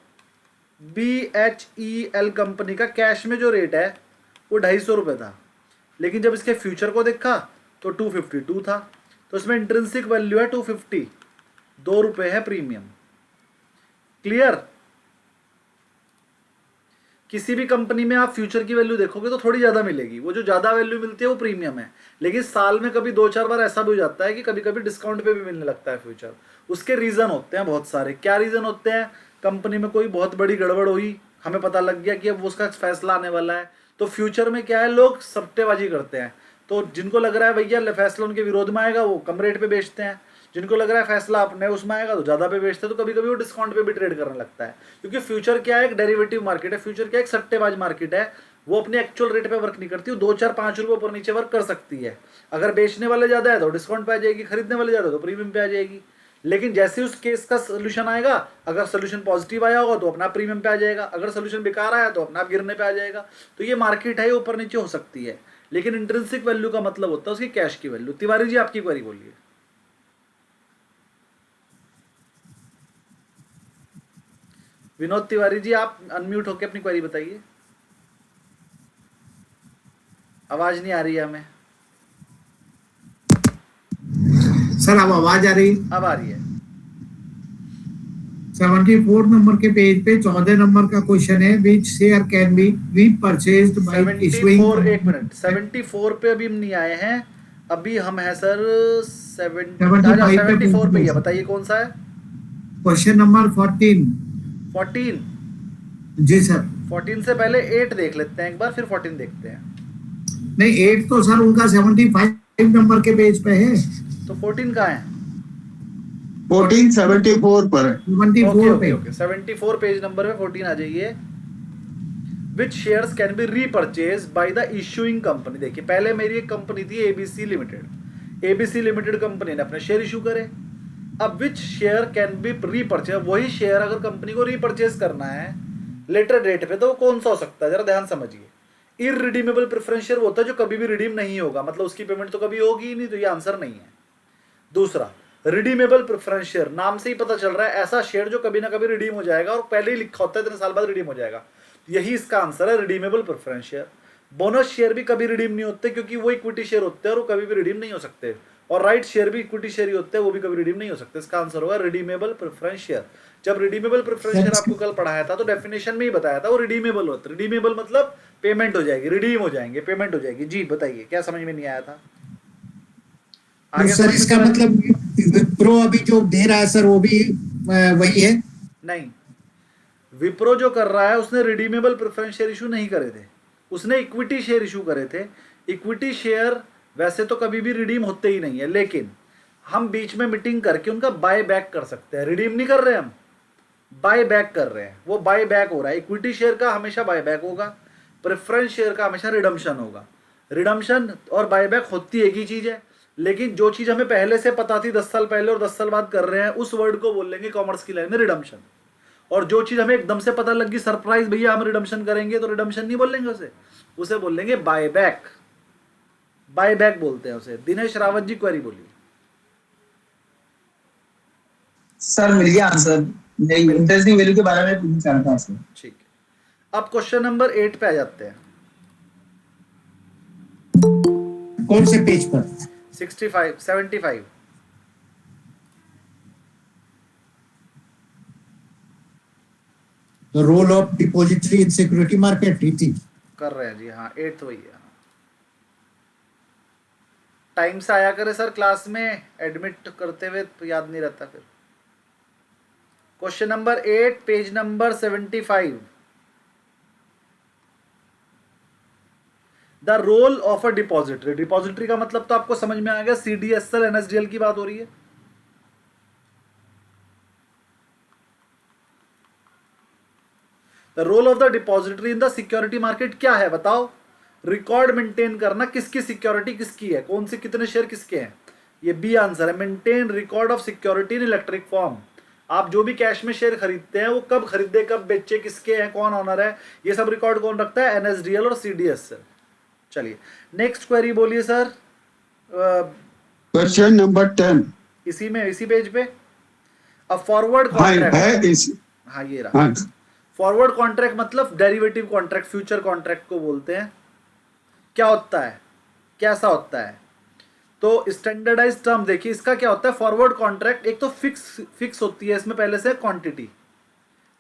BHEL कंपनी का कैश में जो रेट है वो 250 रुपये था, लेकिन जब इसके फ्यूचर को देखा तो 252 था, तो इसमें इंट्रिंसिक वैल्यू है 250, 2 रुपये है प्रीमियम। क्लियर। किसी भी कंपनी में आप फ्यूचर की वैल्यू देखोगे तो थोड़ी ज़्यादा मिलेगी, वो जो ज़्यादा वैल्यू मिलती है वो प्रीमियम है, लेकिन साल में कभी 2-4 बार ऐसा भी हो जाता है कि कभी कभी डिस्काउंट पे भी मिलने लगता है फ्यूचर। उसके रीज़न होते हैं बहुत सारे। क्या रीज़न होते हैं, कंपनी में कोई बहुत बड़ी गड़बड़ हुई, हमें पता लग गया कि अब उसका फैसला आने वाला है, तो फ्यूचर में क्या है, लोग सट्टेबाजी करते हैं, तो जिनको लग रहा है भैया फैसला उनके विरोध में आएगा वो कम रेट पे बेचते हैं, जिनको लग रहा है फैसला अपने उसमें आएगा तो ज़्यादा पे बेचते हैं, तो कभी कभी वो डिस्काउंट पे भी ट्रेड करने लगता है, क्योंकि फ्यूचर क्या है, एक डेरिवेटिव मार्केट है, फ्यूचर क्या है, एक सट्टेबाज मार्केट है, वो अपने एक्चुअल रेट पे वर्क नहीं करती, वो 2-4-5 रुपये ऊपर नीचे वर्क कर सकती है। अगर बेचने वाले ज़्यादा है तो डिस्काउंट पे आ जाएगी, खरीदने वाले ज़्यादा तो प्रीमियम पे आ जाएगी। लेकिन जैसे उस केस का सोल्यूशन आएगा, अगर सोल्यूशन पॉजिटिव आया होगा तो अपना प्रीमियम पे आ जाएगा, अगर सोल्यूशन बेकार आया तो अपना गिरने पे आ जाएगा। तो ये मार्केट है, ये ऊपर नीचे हो सकती है, लेकिन इंट्रिंसिक वैल्यू का मतलब होता है उसकी कैश की वैल्यू। तिवारी जी आपकी क्वेरी बोलिए। विनोद तिवारी जी आप अनम्यूट होकर अपनी क्वेरी बताइए, आवाज नहीं आ रही है हमें। सर अब आवाज आ रही? अब आ रही है। 74 नंबर के पेज पे 14 नंबर का क्वेश्चन है, which share can be repurchased by 74, issuing. एक मिनट, 74 पे अभी हम नहीं आए हैं, अभी हम हैं सर 74 पे ही है, बताइए कौन सा है। Question number 14। 14? जी सर। 14 से पहले 8 देख लेते हैं एक बार, फिर 14 देखते हैं। नहीं 8 तो सर उनका 75 नंबर के पेज पे है, तो 14 कहाँ है? 14 74 पर है। 74 पे। 74 पेज नंबर पे 14 आ जाइए। Which shares can be repurchase by the issuing company. देखिए पहले मेरी एक कंपनी थी ABC limited, ABC limited company ने अपने शेयर इशू करे। अब which share can be repurchase, वही शेयर अगर कंपनी को रीपरचेज करना है लेटर डेट पे तो वो कौन सा हो सकता है, जरा ध्यान समझिए। इररिडीमेबल प्रेफरेंस शेयर होता है जो कभी भी रिडीम नहीं होगा, मतलब उसकी पेमेंट तो कभी होगी ही नहीं, तो ये आंसर नहीं है। दूसरा रिडीमेबल प्रेफरेंस शेयर, नाम से ही पता चल रहा है ऐसा शेयर जो कभी ना कभी रिडीम हो जाएगा और पहले ही लिखा होता है इतने साल बाद रिडीम हो जाएगा, यही इसका आंसर है, redeemable preference share. Bonus share भी कभी रिडीम नहीं होते क्योंकि वो इक्विटी शेयर होते हैं और वो कभी भी रिडीम नहीं हो सकते, और राइट शेयर भी इक्विटी शेयर ही होते हैं, वो भी कभी रिडीम नहीं हो सकते। इसका आंसर होगा रिडीमेबल प्रेफरेंस शेयर। जब रिडीमेबल प्रेफरेंस शेयर आपको कल पढ़ाया था तो डेफिनेशन में ही बताया था वो रिडीमेबल होता है। रिडीमेबल मतलब पेमेंट हो जाएगी, रिडीम हो जाएंगे, पेमेंट हो जाएगी। जी बताइए क्या समझ में नहीं आया था आगे? सर इसका मतलब विप्रो अभी जो दे रहा है सर वो भी वही है? नहीं, विप्रो जो कर रहा है उसने रिडीमेबल प्रेफरेंस शेयर इशू नहीं करे थे, उसने इक्विटी शेयर इशू करे थे। इक्विटी शेयर वैसे तो कभी भी रिडीम होते ही नहीं है, लेकिन हम बीच में मीटिंग करके उनका बाय बैक कर सकते हैं। रिडीम नहीं कर रहे हम, बाय बैक कर रहे हैं, वो बाय बैक हो रहा है। इक्विटी शेयर का हमेशा बाय बैक होगा, प्रेफरेंस शेयर का हमेशा रिडम्पशन होगा। रिडम्पशन और बाय बैक होती एक ही चीज है, लेकिन जो चीज हमें पहले से पता थी 10 साल पहले और 10 साल बाद कर रहे हैं, उस वर्ड को बोल लेंगे कॉमर्स की लाइन में रिडम्पशन। और जो चीज हमें एकदम से पता लगी, सरप्राइज भैया हम रिडम्पशन करेंगे, तो रिडम्पशन नहीं बोलेंगे उसे बोल लेंगे बाय बैक। बाय बैक बोलते हैं उसे। दिनेश रावत जी क्वेरी बोलिए। सर मिल गया आंसर, इंटरेस्टिंग वैल्यू के बारे में पूछना चाह रहा था सर। ठीक है, अब क्वेश्चन नंबर 8 पे आ जाते हैं। कौन से पेज पर? 75 the role of depository in security market, इति कर रहे हैं जी। हाँ 8 वही है। टाइम से आया करे सर क्लास में, एडमिट करते हुए तो याद नहीं रहता फिर। Question number 8 page number 75। The role of a depository. Depository का मतलब तो आपको समझ में आ गया, CDSL NSDL की बात हो रही है। The role of the depository in the security market क्या है बताओ? रिकॉर्ड मेंटेन करना, किसकी सिक्योरिटी किसकी है, कौन से कितने शेयर किसके हैं। ये बी आंसर है। Maintain record of security in electric form. आप जो भी कैश में शेयर खरीदते हैं वो कब खरीदे, कब बेचे, किसके हैं, कौन ऑनर है, ये सब रिकॉर्ड कौन रखता है? NSDL और CDSL। चलिए नेक्स्ट क्वेरी बोलिए सर। Question number 10। इसी पेज पे। अब फॉरवर्ड हाँ कॉन्ट्रैक्ट। है इस। हाँ ये रहा। हाँ फॉरवर्ड कॉन्ट्रैक्ट मतलब डेरिवेटिव कॉन्ट्रैक्ट, फ्यूचर कॉन्ट्रैक्ट को बोलते हैं। क्या होता है, कैसा होता है? तो स्टैंडर्डाइज टर्म देखिए, इसका क्या होता है फॉरवर्ड कॉन्ट्रैक्ट। एक तो फिक्स होती है इसमें पहले से क्वांटिटी,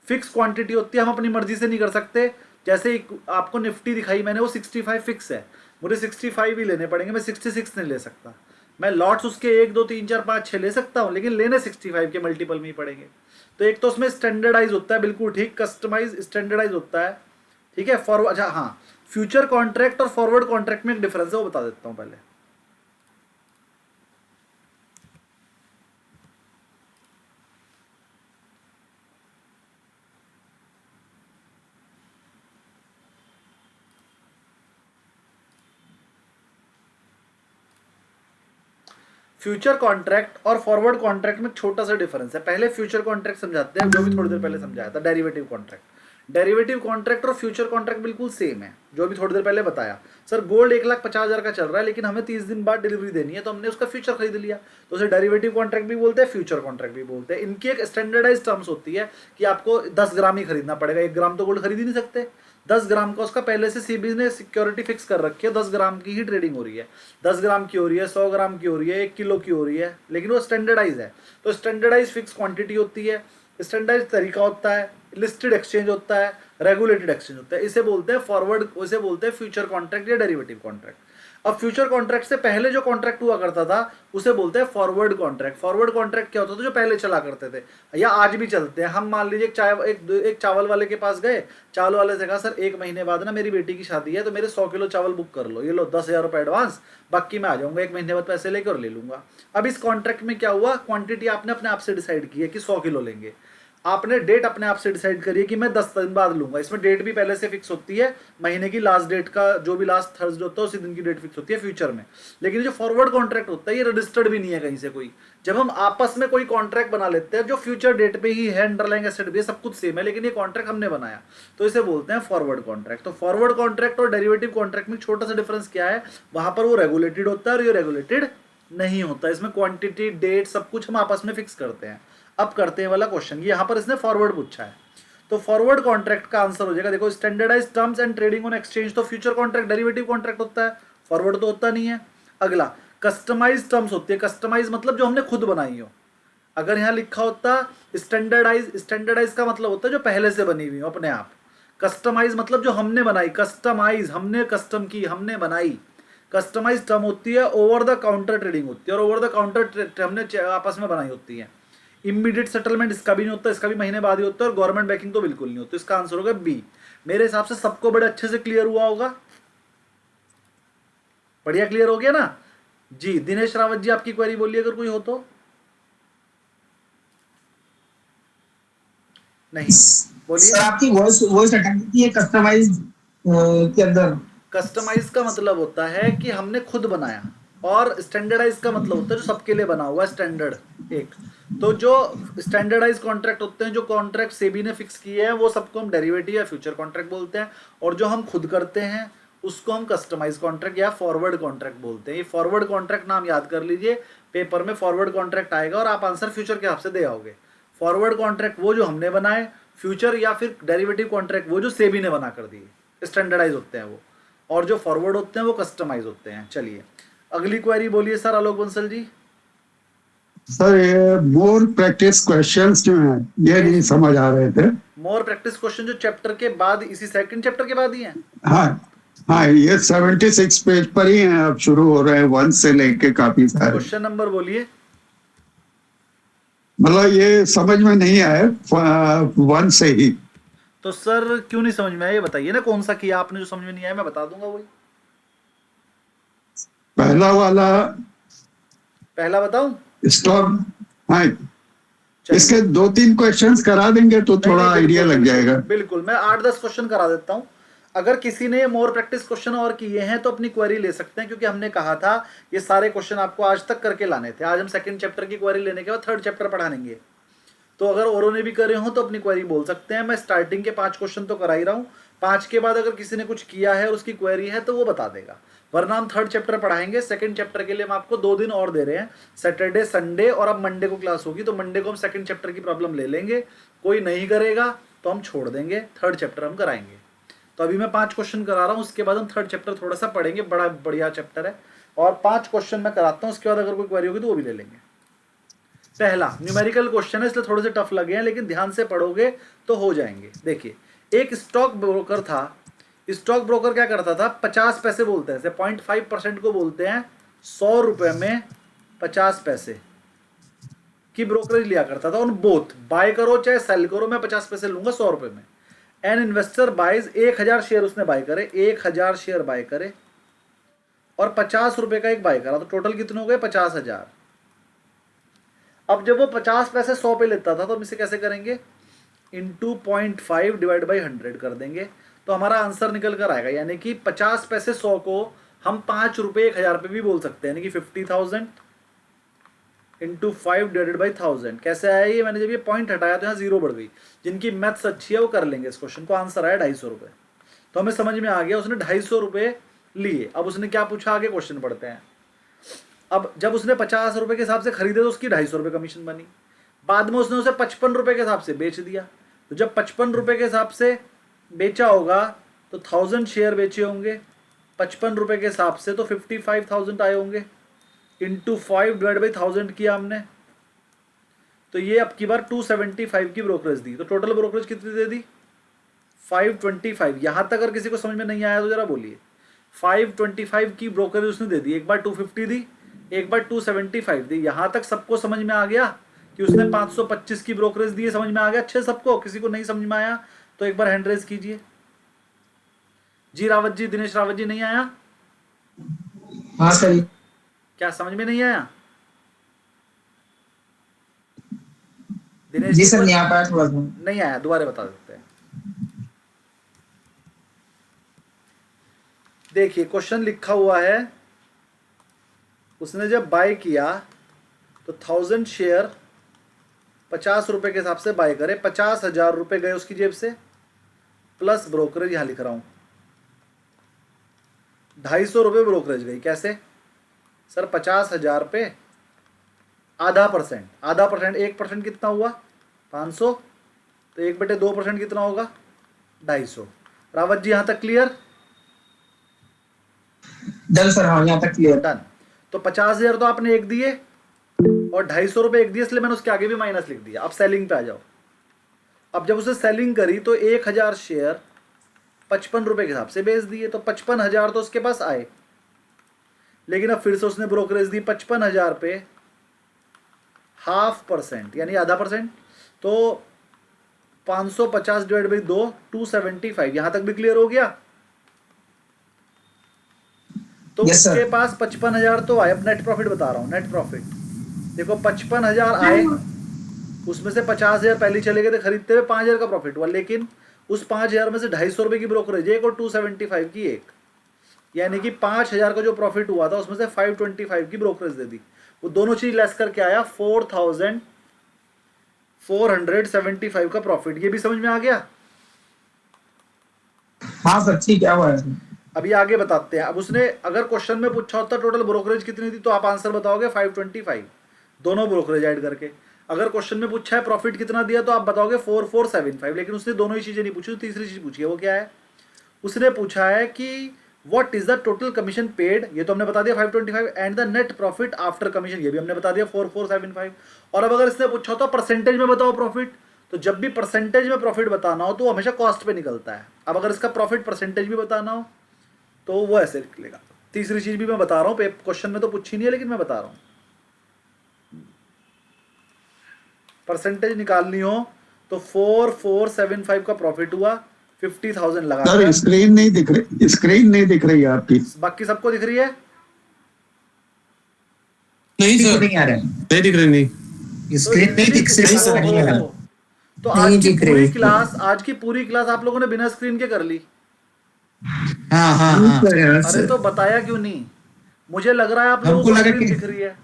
फिक्स क्वांटिटी होती है, हम अपनी मर्जी से नहीं कर सकते। जैसे आपको निफ्टी दिखाई मैंने, वो 65 फिक्स है, मुझे 65 ही लेने पड़ेंगे, मैं 66 नहीं ले सकता। मैं लॉट्स उसके 1 2 3 4 5 6 ले सकता हूँ, लेकिन लेने 65 के मल्टीपल में ही पड़ेंगे। तो एक तो उसमें स्टैंडर्डाइज होता है, बिल्कुल ठीक, कस्टमाइज स्टैंडर्डाइज होता है। ठीक है। फॉरवर्ड, अच्छा हाँ, फ्यूचर कॉन्ट्रैक्ट और फॉरवर्ड कॉन्ट्रैक्ट में एक डिफरेंस है, वो बता देता हूँ पहले। फ्यूचर कॉन्ट्रैक्ट और फॉरवर्ड कॉन्ट्रैक्ट में छोटा सा डिफरेंस है। पहले फ्यूचर कॉन्ट्रैक्ट समझाते हैं, जो भी थोड़ी देर पहले समझाया था, डेरिवेटिव कॉन्ट्रैक्ट। डेरिवेटिव कॉन्ट्रैक्ट और फ्यूचर कॉन्ट्रैक्ट बिल्कुल सेम है, जो भी थोड़ी देर पहले बताया। सर गोल्ड 1,50,000 का चल रहा है, लेकिन हमें 30 दिन बाद डिलीवरी देनी है, तो हमने उसका फ्यूचर खरीद लिया, तो उसे डेरिवेटिव कॉन्ट्रैक्ट भी बोलते हैं, फ्यूचर कॉन्ट्रैक्ट भी बोलते हैं। इनकी एक स्टैंडर्डाइज टर्म्स होती है कि आपको 10 ग्राम ही खरीदना पड़ेगा, 1 ग्राम तो गोल्ड खरीद ही नहीं सकते। 10 ग्राम का उसका पहले से सीबी ने सिक्योरिटी फिक्स कर रखी है, 10 ग्राम की ही ट्रेडिंग हो रही है। 10 ग्राम की हो रही है, 100 ग्राम की हो रही है, 1 किलो की हो रही है, लेकिन वो स्टैंडर्डाइज है। तो स्टैंडर्डाइज फिक्स क्वांटिटी होती है, स्टैंडर्डाइज तरीका होता है, लिस्टेड एक्सचेंज होता है, रेगुलेटेड एक्सचेंज होता है। इसे बोलते हैं फॉरवर्ड, उसे बोलते हैं फ्यूचर कॉन्ट्रैक्ट या डेरिवेटिव कॉन्ट्रैक्ट। अब फ्यूचर कॉन्ट्रैक्ट से पहले जो कॉन्ट्रैक्ट हुआ करता था उसे बोलते हैं फॉरवर्ड कॉन्ट्रैक्ट। फॉरवर्ड कॉन्ट्रैक्ट क्या होता था? जो पहले चला करते थे या आज भी चलते हैं। हम मान लीजिए एक चावल वाले के पास गए, चावल वाले से कहा सर 1 महीने बाद ना मेरी बेटी की शादी है, तो मेरे 100 किलो चावल बुक कर लो, ये लो 10,000 रुपये एडवांस, बाकी मैं आ जाऊंगा 1 महीने बाद पैसे लेकर ले लूंगा। अब इस कॉन्ट्रैक्ट में क्या हुआ, क्वांटिटी आपने अपने आप से डिसाइड की है कि 100 किलो लेंगे, आपने डेट अपने आप से डिसाइड करिए कि मैं 10 दिन बाद लूंगा। इसमें डेट भी पहले से फिक्स होती है, महीने की लास्ट डेट का जो भी लास्ट थर्सडे होता है उसी दिन की डेट फिक्स होती है फ्यूचर में। लेकिन जो फॉरवर्ड कॉन्ट्रैक्ट होता है ये रजिस्टर्ड भी नहीं है कहीं से कोई। जब हम आपस में कोई कॉन्ट्रैक्ट बना लेते हैं जो फ्यूचर डेट पे ही है, अंडरलाइंग एसेट भी है, सब कुछ सेम है, लेकिन ये कॉन्ट्रैक्ट हमने बनाया, तो इसे बोलते हैं फॉरवर्ड कॉन्ट्रैक्ट। तो फॉरवर्ड कॉन्ट्रैक्ट और डेरिवेटिव कॉन्ट्रैक्ट में छोटा सा डिफरेंस क्या है, वहां पर वो रेगुलेटेड होता है और ये रेगुलेटेड नहीं होता। इसमें क्वांटिटी, डेट, सब कुछ हम आपस में फिक्स करते हैं। अब करते हैं वाला क्वेश्चन, यहाँ पर इसने फॉरवर्ड पूछा है, तो फॉरवर्ड कॉन्ट्रैक्ट का आंसर हो जाएगा, देखो standardise terms and trading on exchange. तो फ्यूचर कॉन्ट्रैक्ट डेरिवेटिव कॉन्ट्रैक्ट होता है, फॉरवर्ड तो होता नहीं है। अगला कस्टमाइज टर्म्स होती है, कस्टमाइज मतलब जो हमने खुद बनाई हो। अगर यहाँ लिखा होता स्टैंडर्डाइज, स्टैंडर्डाइज का मतलब होता है जो पहले से बनी हुई हो अपने आप। कस्टमाइज मतलब जो हमने बनाई, कस्टमाइज हमने कस्टम की, हमने बनाई। कस्टमाइज टर्म होती है, ओवर द काउंटर ट्रेडिंग होती है, और ओवर द काउंटर हमने आपस में बनाई होती है। इमीडिएट सेटलमेंट इसका भी नहीं होता, इसका भी महीने बाद ही होता है, और गवर्नमेंट बैकिंग तो बिल्कुल नहीं होती। इसका आंसर होगा बी। मेरे हिसाब से सबको बड़े अच्छे से क्लियर हुआ होगा, बढ़िया क्लियर हो गया ना। जी दिनेश रावत जी, आपकी क्वेरी बोलिए अगर कोई हो तो। नहीं है, बोलिए। सर आपकी वॉइस वॉइस अटक गई है कस्टमाइज के अंदर। कस्टमाइज का मतलब होता है कि हमने खुद बनाया, और स्टैंडर्डाइज का मतलब होता है जो सबके लिए बना हुआ स्टैंडर्ड एक। तो जो स्टैंडर्डाइज कॉन्ट्रैक्ट होते हैं, जो कॉन्ट्रैक्ट सेबी ने फिक्स किए हैं, वो सबको हम डेरिवेटिव या फ्यूचर कॉन्ट्रैक्ट बोलते हैं। और जो हम खुद करते हैं उसको हम कस्टमाइज कॉन्ट्रैक्ट या फॉरवर्ड कॉन्ट्रैक्ट बोलते हैं। ये फॉरवर्ड कॉन्ट्रैक्ट नाम याद कर लीजिए, पेपर में फॉरवर्ड कॉन्ट्रैक्ट आएगा और आप आंसर फ्यूचर के हिसाब से दे आओगे। फॉरवर्ड कॉन्ट्रैक्ट वो जो हमने बनाए, फ्यूचर या फिर डेरिवेटिव कॉन्ट्रैक्ट वो जो सेबी ने बना कर दिए, स्टैंडर्डाइज होते हैं वो। और जो फॉरवर्ड होते हैं वो कस्टमाइज होते हैं। चलिए अगली क्वेरी बोलिए सर आलोक बंसल जी। सर ये मोर प्रैक्टिस क्वेश्चंस जो हैं ये नहीं समझ आ रहे थे। मोर प्रैक्टिस क्वेश्चन जो चैप्टर के बाद, इसी सेकंड चैप्टर के बाद ही हैं। हाँ हाँ, ये 76 पेज पर ही हैं, अब शुरू हो रहे हैं 1 से लेके काफी सारे। क्वेश्चन नंबर बोलिए। मतलब ये समझ में नहीं आए 1 से ही। तो सर क्यों नहीं समझ में आया ये बताइए ना, कौन सा किया आपने जो समझ में नहीं आया, मैं बता दूंगा वही। पहला वाला पहला बताऊं? स्टॉक, हाँ चलिए। इसके 2-3 क्वेश्चंस करा देंगे तो नहीं, थोड़ा नहीं, आइडिया बिल्कुल, लग जाएगा। बिल्कुल मैं 8-10 क्वेश्चन करा देता हूं। अगर किसी ने मोर प्रैक्टिस क्वेश्चन और किए हैं तो अपनी क्वेरी ले सकते हैं, क्योंकि हमने कहा था ये सारे क्वेश्चन आपको आज तक करके लाने थे। आज हम सेकंड चैप्टर की क्वेरी लेने के बाद थर्ड चैप्टर पढ़ाएंगे। तो अगर औरों ने भी करे हो तो अपनी क्वेरी बोल सकते हैं। मैं स्टार्टिंग के 5 क्वेश्चन तो करा ही रहा हूँ, 5 के बाद अगर किसी ने कुछ किया है और उसकी क्वेरी है तो वो बता देगा, वरना हम थर्ड चैप्टर पढ़ाएंगे। सेकंड चैप्टर के लिए हम आपको 2 दिन और दे रहे हैं, सैटरडे संडे, और अब मंडे को क्लास होगी तो मंडे को हम सेकंड चैप्टर की प्रॉब्लम ले लेंगे। कोई नहीं करेगा तो हम छोड़ देंगे, थर्ड चैप्टर हम कराएंगे। तो अभी मैं 5 क्वेश्चन करा रहा हूँ, उसके बाद हम थर्ड चैप्टर थोड़ा सा पढ़ेंगे, बड़ा बढ़िया चैप्टर है। और 5 क्वेश्चन मैं कराता हूँ, उसके बाद अगर कोई क्वेरी होगी तो वो भी ले लेंगे। पहला न्यूमेरिकल क्वेश्चन है, इसलिए थोड़े से टफ लगे हैं, लेकिन ध्यान से पढ़ोगे तो हो जाएंगे। देखिए, एक स्टॉक ब्रोकर था। स्टॉक ब्रोकर क्या करता था, 50 पैसे बोलते हैं, 0.5% को बोलते हैं 100 रुपए में 50 पैसे की ब्रोकरेज लिया करता था। उन बोथ, बाय करो चाहे सेल करो, मैं 50 पैसे लूंगा 100 रुपए में। एन इन्वेस्टर बाइज 1000 शेयर उसने बाय करे, 1000 शेयर बाय करे और 50 रुपए का एक बाय करा, तो टोटल कितने हो गए, 50,000। अब जब वो 50 पैसे 100 पे लेता था तो हम इसे कैसे करेंगे, इंटू 0.5 डिवाइड बाई 100 कर देंगे, तो हमारा आंसर निकल कर आएगा। यानी कि 50 पैसे 100 को हम 5 रुपए 1000 पे भी बोल सकते हैं, यानी कि 50,000 इंटू 5 डिवाइडेड बाई 1000। कैसे आया ये, मैंने जब ये पॉइंट हटाया तो यहाँ जीरो बढ़ गई। जिनकी मैथ्स अच्छी है वो कर लेंगे इस क्वेश्चन को। आंसर आया 250 रुपये। तो हमें समझ में आ गया, उसने 250 रुपये लिए। अब उसने क्या पूछा, आगे क्वेश्चन पढ़ते हैं। अब जब उसने 50 रुपए के हिसाब से खरीदे तो उसकी 250 रुपये कमीशन बनी। बाद में उसने उसे 55 रुपये के हिसाब से बेच दिया। तो जब 55 रुपये के हिसाब से बेचा होगा तो 1000 शेयर बेचे होंगे 55 रुपये के हिसाब से, तो 55,000 आए होंगे। इंटू 5 डिवाइड बाई 1000 किया हमने, तो ये अब की बार 275 की ब्रोकरेज दी। तो टोटल ब्रोकरेज कितनी दे दी, 525। यहां तक अगर किसी को समझ में नहीं आया तो जरा बोलिए। 525 की ब्रोकरेज उसने दे दी, एक बार 250 दी, एक बार 275 दी। यहां तक सबको समझ में आ गया कि उसने 525 की ब्रोकरेज दी है, समझ में आ गया अच्छे सबको? किसी को नहीं समझ में आया तो एक बार हैंड रेज कीजिए। जी रावत जी, दिनेश रावत जी, नहीं आया? हाँ सर। क्या समझ में नहीं आया दिनेश जी जी? सर नहीं आ पाया थोड़ा सा। नहीं आया, दोबारा बता देते हैं। देखिए क्वेश्चन लिखा हुआ है, उसने जब बाय किया तो 1000 शेयर 50 रुपए के हिसाब से बाय करे, 50,000 रुपए गए उसकी जेब से, प्लस ब्रोकरेज यहां लिख रहा हूं 250 रुपये ब्रोकरेज गई। कैसे सर, 50,000 पे आधा परसेंट, 1% कितना हुआ, 500, तो 1/2% कितना होगा, 250। रावत जी यहां तक क्लियर? डन सर, हाँ यहाँ तक क्लियर। डन। तो 50,000 तो आपने एक दिए और 250 रुपये एक दिए, इसलिए मैंने उसके आगे भी माइनस लिख दिया। अब सेलिंग पे आ जाओ। अब जब उसे सेलिंग करी तो 1000 शेयर 55 रुपये के हिसाब से बेच दिए, तो 55,000 तो उसके पास आए। लेकिन अब फिर से उसने ब्रोकरेज दी 55,000 पे 0.5% यानी आधा परसेंट, तो 550 डिवाइड बाई 2, 275। यहां तक भी क्लियर हो गया? तो Yes, sir. उसके पास 55,000 तो आए। अब नेट प्रॉफिट बता रहा हूँ, नेट प्रॉफिट देखो 55,000 आए, उसमें से 50,000 पहले ही चले गए थे खरीदते हुए, 5,000 का प्रॉफिट हुआ। लेकिन उस 5,000 में से 250 रुपये की ब्रोकरेज एक और 275 की एक, यानी कि 5,000 का जो प्रॉफिट हुआ था उसमें से 525 की ब्रोकरेज दे दी। वो दोनों चीज लेस करके आया 4,475 का प्रॉफिट। ये भी समझ में आ गया? हाँ सर, ठीक है, हुआ है सर। अभी आगे बताते हैं। अब उसने अगर क्वेश्चन में पूछा होता टोटल ब्रोकरेज कितनी थी तो आप आंसर बताओगे 525, दोनों ब्रोकरेज ऐड करके। अगर क्वेश्चन में पूछा है प्रॉफिट कितना दिया तो आप बताओगे 4,475, लेकिन उसने दोनों ही चीजें नहीं पूछी, तीसरी चीज पूछी है। वो क्या है? उसने पूछा है कि what is the total commission paid, ये तो हमने बता दिया 525, and the net profit after commission, ये भी हमने बता दिया 4,475। और अब अगर इसने पूछा होता परसेंटेज में बताओ प्रॉफिट, तो जब भी परसेंटेज में प्रॉफिट बताना हो तो वो हमेशा कॉस्ट पे निकलता है। अब अगर इसका प्रॉफिट परसेंटेज भी बताना हो तो वो ऐसे निकलेगा। तीसरी चीज भी मैं बता रहा हूँ, क्वेश्चन में तो पूछी नहीं है लेकिन मैं बता रहा हूँ। परसेंटेज निकालनी हो तो 4,475 का प्रॉफिट हुआ, 50,000 लगा सर दिया। स्क्रीन नहीं दिख रही, स्क्रीन नहीं दिख रही आपकी। बाकी सबको दिख रही है? नहीं किसी को सर, नहीं आ रहा है, नहीं दिख रही, नहीं। स्क्रीन नहीं दिख नहीं रहा नहीं है। तो नहीं आज की दिख पूरी रही। क्लास, आज की पूरी क्लास आप लोगों ने बिना स्क्रीन के कर ली। हाँ हाँ हाँ, अरे तो बताया क्यों नहीं? मुझे लग रहा है आप लोगों हमको को लगा स्क्रीन कि- दिख रही है।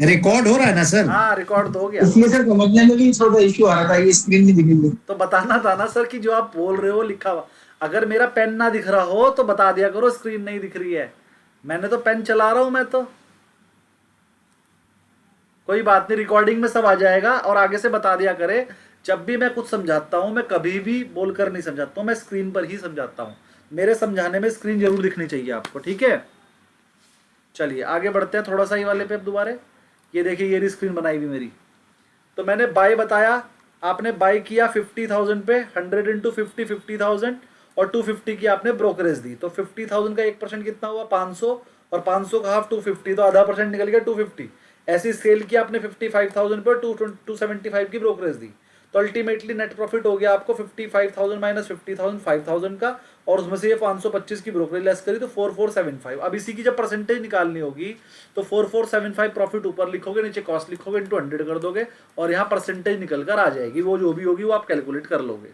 रिकॉर्ड हो रहा है ना सर? हाँ रिकॉर्ड तो हो गया। इसलिए सर समझने में भी थोड़ा इश्यू आ रहा था, ये स्क्रीन नहीं दिखेगी। तो बताना था ना सर कि जो आप बोल रहे हो लिखा हुआ, अगर मेरा पेन ना दिख रहा हो तो बता दिया करो स्क्रीन नहीं दिख रही है। मैंने तो पेन चला रहा हूं, मैं तो कोई बात नहीं, रिकॉर्डिंग में सब आ जाएगा। और आगे से बता दिया करे, जब भी मैं कुछ समझाता हूं मैं कभी भी बोलकर नहीं समझाता हूं, मैं स्क्रीन पर ही समझाता हूं। मेरे समझाने में स्क्रीन जरूर दिखनी चाहिए आपको, ठीक है? चलिए आगे बढ़ते हैं थोड़ा सा ही वाले पे। अब दोबारा ये देखिए, ये स्क्रीन बनाई हुई मेरी। तो मैंने बाय बताया, आपने बाय किया 50,000 पे, 100 इंटू 50 50,000, और 250 की आपने ब्रोकरेज दी। तो 50,000 का 1% कितना हुआ? 500, और 500 का हाफ 250, तो आधा परसेंट निकल गया 250। ऐसी सेल की आपने 55,000 पे, 275 की ब्रोकरेज दी। तो अल्टीमेटली नेट प्रॉफिट हो गया आपको 55,000 माइनस 50,000 5,000 का, और उसमें से ये 525 की ब्रोकरेज लेस करी तो 4,475। अब इसी की जब परसेंटेज निकालनी होगी तो 4,475 प्रॉफिट ऊपर लिखोगे, नीचे कॉस्ट लिखोगे, इंटू 100 कर दोगे, और यहाँ परसेंटेज निकल कर आ जाएगी। वो जो भी होगी वो आप कैलकुलेट कर लोगे।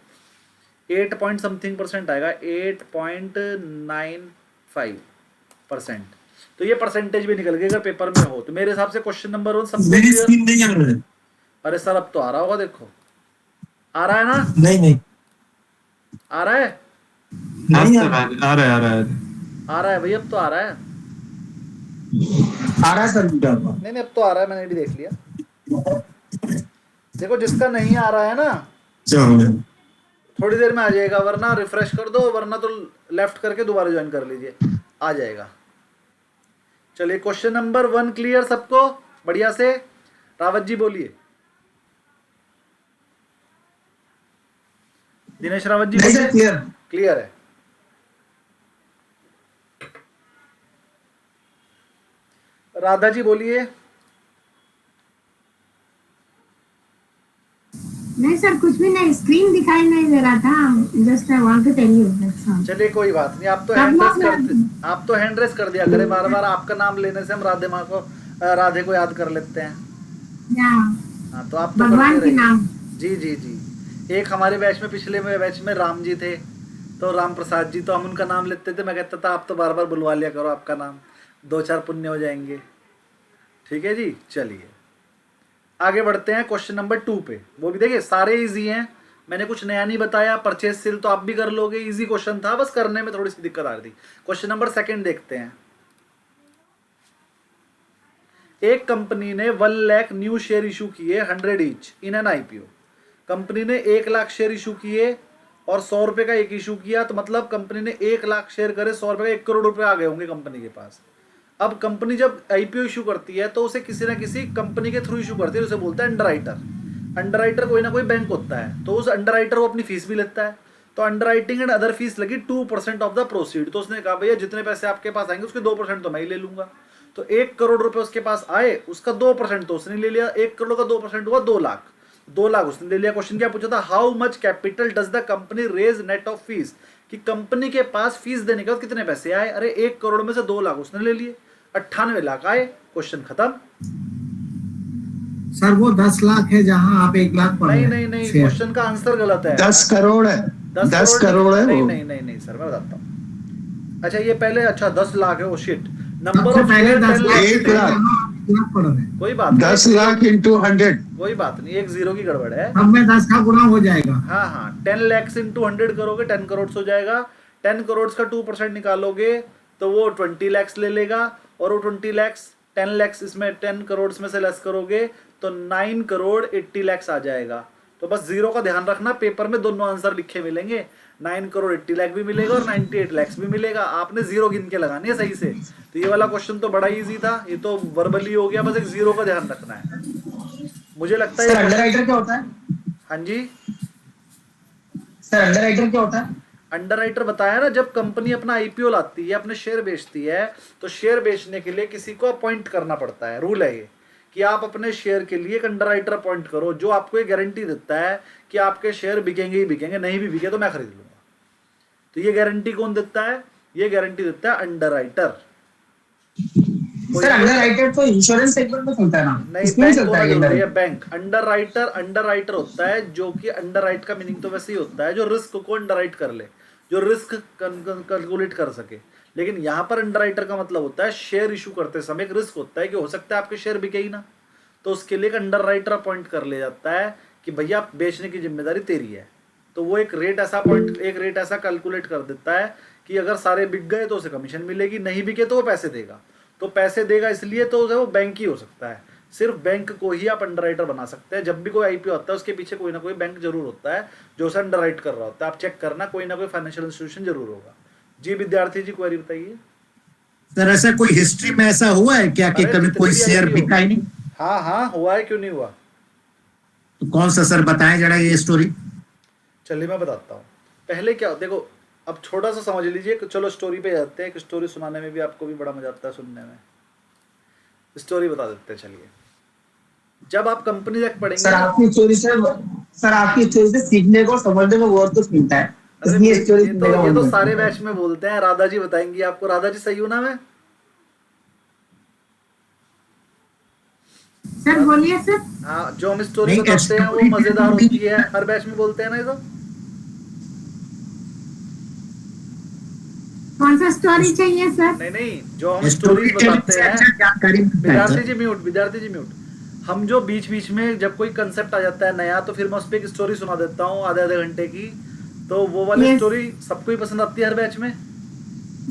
8 पॉइंट समथिंग परसेंट आएगा, 8.95%। तो ये परसेंटेज भी निकल गई अगर पेपर में हो तो। मेरे हिसाब से क्वेश्चन नंबर 1 सबसे मेरी क्लियर। स्क्रीन नहीं आ रहा है। अरे सर अब तो आ रहा होगा, देखो आ रहा है ना? नहीं नहीं, आ रहा है, नहीं आ रहा है, आ रहा है, आ रहा है। आ रहा है भाई, अब तो आ रहा है। आ रहा है सर बेटा। नहीं नहीं अब तो आ रहा है, मैंने भी देख लिया। देखो जिसका नहीं आ रहा है ना, चलो, थोड़ी देर में आ जाएगा, वरना रिफ्रेश कर दो, वरना तो लेफ्ट करके दोबारा ज्वाइन कर लीजिए, आ जाएगा। चलिए क्वेश्चन नंबर 1 क्लियर सबको बढ़िया से? रावत जी बोलिए, दिनेश रावत जी नहीं सर, बोलिए। क्लियर। क्लियर है। राधा जी बोलिए। नहीं सर, कुछ भी नहीं, स्क्रीन दिखाई नहीं दे रहा था। Just I want to tell you that's all. चलिए कोई बात नहीं, आप तो हैंड रेस कर दिया करें बार बार। आपका नाम लेने से हम राधे माँ को, राधे को याद कर लेते हैं। या हाँ तो आप तो भगवान करते के रहिए। नाम। जी जी जी। एक हमारे बैच में, पिछले में बैच में राम जी थे, तो राम प्रसाद जी, तो हम उनका नाम लेते थे। मैं कहता था आप तो बार बार बुलवा लिया करो आपका नाम, 2-4 पुण्य हो जाएंगे। ठीक है जी, चलिए आगे बढ़ते हैं क्वेश्चन नंबर 2 पे। वो भी देखिए सारे इजी हैं, मैंने कुछ नया नहीं बताया। परचेज सेल तो आप भी कर लोगे, इजी क्वेश्चन था, बस करने में थोड़ी सी दिक्कत आ रही थी। क्वेश्चन नंबर 2 देखते हैं। एक कंपनी ने 1 लाख न्यू शेयर इशू किए 100 each in an IPO. Company ने 1 लाख शेयर इशू किए और 100 रुपए का एक इशू किया, तो मतलब कंपनी ने 1 लाख शेयर करे, 100 रुपए का 1 करोड़ रुपए आ गए होंगे कंपनी के पास। अब कंपनी जब आईपीओ इशू करती है तो उसे किसी ना किसी कंपनी के थ्रू इशू करती है, उसे बोलते हैं अंडरराइटर। अंडरराइटर कोई ना कोई बैंक होता है, तो उस अंडरराइटर वो अपनी फीस भी लेता है। तो अंडरराइटिंग एंड अदर फीस लगी 2% ऑफ द प्रोसीड। तो उसने कहा भैया जितने पैसे आपके पास आएंगे उसके 2% तो मैं ही ले लूंगा। तो 1 करोड़ रुपए उसके पास आए, उसका 2% तो उसने ले लिया। 1 करोड़ का 2% हुआ 2 लाख। 2 लाख उसने ले लिया। क्वेश्चन क्या पूछा था? How much capital does the company raise net of fees? कि कंपनी के पास फीस देने के बाद कितने पैसे आए। अरे 1 करोड़ में से 2 लाख उसने ले लिए, 98 लाख आए, क्वेश्चन खत्म। सर वो 10 लाख है जहां आप 1 लाख पढ़ रहे नहीं हैं। नहीं नहीं, शेयर। क्वेश्चन का आंसर गलत है। 10 करोड़ है, 10 करोड़ है नहीं वो। नहीं नहीं नहीं सर, मैं बताता हूँ। अच्छा ये पहले, अच्छा 10 लाख है, ओ शिट, नंबर सबसे ऑफ पहले शेयर 10 लाख 1 लाख। 1 लाख पढ़ रहे हैं। कोई बात नहीं, 10 लाख इंटू 100। कोई बात नहीं, 1 0 की गड़बड़ है। अब में 10 का गुणा हो जाएगा। हाँ हाँ, 10 lakhs इंटू 100 करोगे 10 करोड़ हो जाएगा। 10 करोड़ का 2% निकालोगे तो वो 20 lakhs ले लेगा, और वो 20 lakhs 10 lakhs इसमें 10 करोड़ में से लेस करोगे तो 9 करोड़ 80 lakhs आ जाएगा। तो बस जीरो का ध्यान रखना, पेपर में दोनों आंसर लिखे मिलेंगे, 9 करोड़ 80 लाख भी मिलेगा और 98 lakhs भी मिलेगा। आपने जीरो गिन के लगानी है सही से। तो ये वाला क्वेश्चन तो बड़ा इजी था, ये तो वर्बली हो गया, बस एक जीरो का ध्यान रखना है। मुझे लगता सर है अंडरराइटर क्या होता है? हाँ जी, सर अंडरराइटर क्या होता है? अंडरराइटर बताया ना, जब कंपनी अपना आईपीओ लाती है, अपने शेयर बेचती है, तो शेयर बेचने के लिए किसी को अपॉइंट करना पड़ता है। रूल है ये कि आप अपने शेयर के लिए एक अंडरराइटर अपॉइंट करो, जो आपको ये गारंटी देता है कि आपके शेयर बिकेंगे ही बिकेंगे, नहीं भी बिके तो मैं खरीद लूंगा। तो ये गारंटी कौन देता है? ये गारंटी देता है अंडरराइटर। सर अंडरराइटर तो इंश्योरेंस सेगमेंट में चलता है ना, नहीं, इसमें बैंक चलता होना है जरूरी है। अंडरराइटर। बैंक अंडरराइटर होता है, जो कि अंडरराइट का मीनिंग तो वैसे ही होता है जो रिस्क को अंडरराइट कर ले, जो रिस्क कैलकुलेट कर सके। लेकिन यहाँ पर अंडरराइटर का मतलब होता है शेयर इशू करते समय एक रिस्क होता है कि हो सकता है आपके शेयर बिके ही ना, तो उसके लिए एक अंडरराइटर अपॉइंट कर लिया जाता है कि भैया बेचने की जिम्मेदारी तेरी है। तो वो एक रेट ऐसा कैलकुलेट कर देता है कि अगर सारे बिक गए तो उसे कमीशन मिलेगी, नहीं बिके तो वो पैसे देगा। तो पैसे देगा इसलिए तो वो बैंक ही हो सकता है, सिर्फ बैंक को ही आप अंडरराइटर बना सकते हैं। जब भी कोई आईपीओ आता है उसके पीछे कोई ना कोई बैंक जरूर होता है जो उसे अंडरराइट कर रहा होता है। आप चेक करना, कोई ना कोई फाइनेंशियल इंस्टीट्यूशन जरूर होगा। जी विद्यार्थी जी, क्वेरी बताइए। सर ऐसा कोई हिस्ट्री में ऐसा हुआ है क्या कि अरे कभी जितने कोई भी शेयर IPO बिका ही नहीं? हाँ हाँ हुआ है, क्यों नहीं हुआ। तो कौन सा सर बताएं जरा ये स्टोरी। चलिए मैं बताता हूँ। पहले क्या, देखो अब छोटा सा समझ लीजिए, चलो स्टोरी पे जाते हैं। एक स्टोरी सुनाने में भी आपको भी बड़ा मजा आता है सुनने में। स्टोरी बता देते हैं चलिए। जब आप कंपनी तक पढ़ेंगे, सर आपकी स्टोरी से सीखने को समझने को बहुत कुछ मिलता है, अरे इसलिए स्टोरी ये तो सारे बैच में बोलते हैं। राधा जी बताएंगी आपको। राधा जी सही हूं ना मैं? सर बोलिए सर। हाँ, जो हम स्टोरी नहीं, बताते हैं वो story मजेदार भी- होती है, हर बैच में बोलते हैं ना ये तो। कौन सा स्टोरी चाहिए सर? नहीं नहीं, जो हम स्टोरी स्टोरीज बताते हैं, जानकारी मिलता है सर। विद्यार्थी जी म्यूट। हम जो बीच बीच में जब कोई कंसेप्ट आ जाता है नया, तो फिर मैं उस पर एक स्टोरी सुना देता हूँ आधे घंटे की। तो वो वाली Yes. स्टोरी सबको ही पसंद आती है हर बैच में।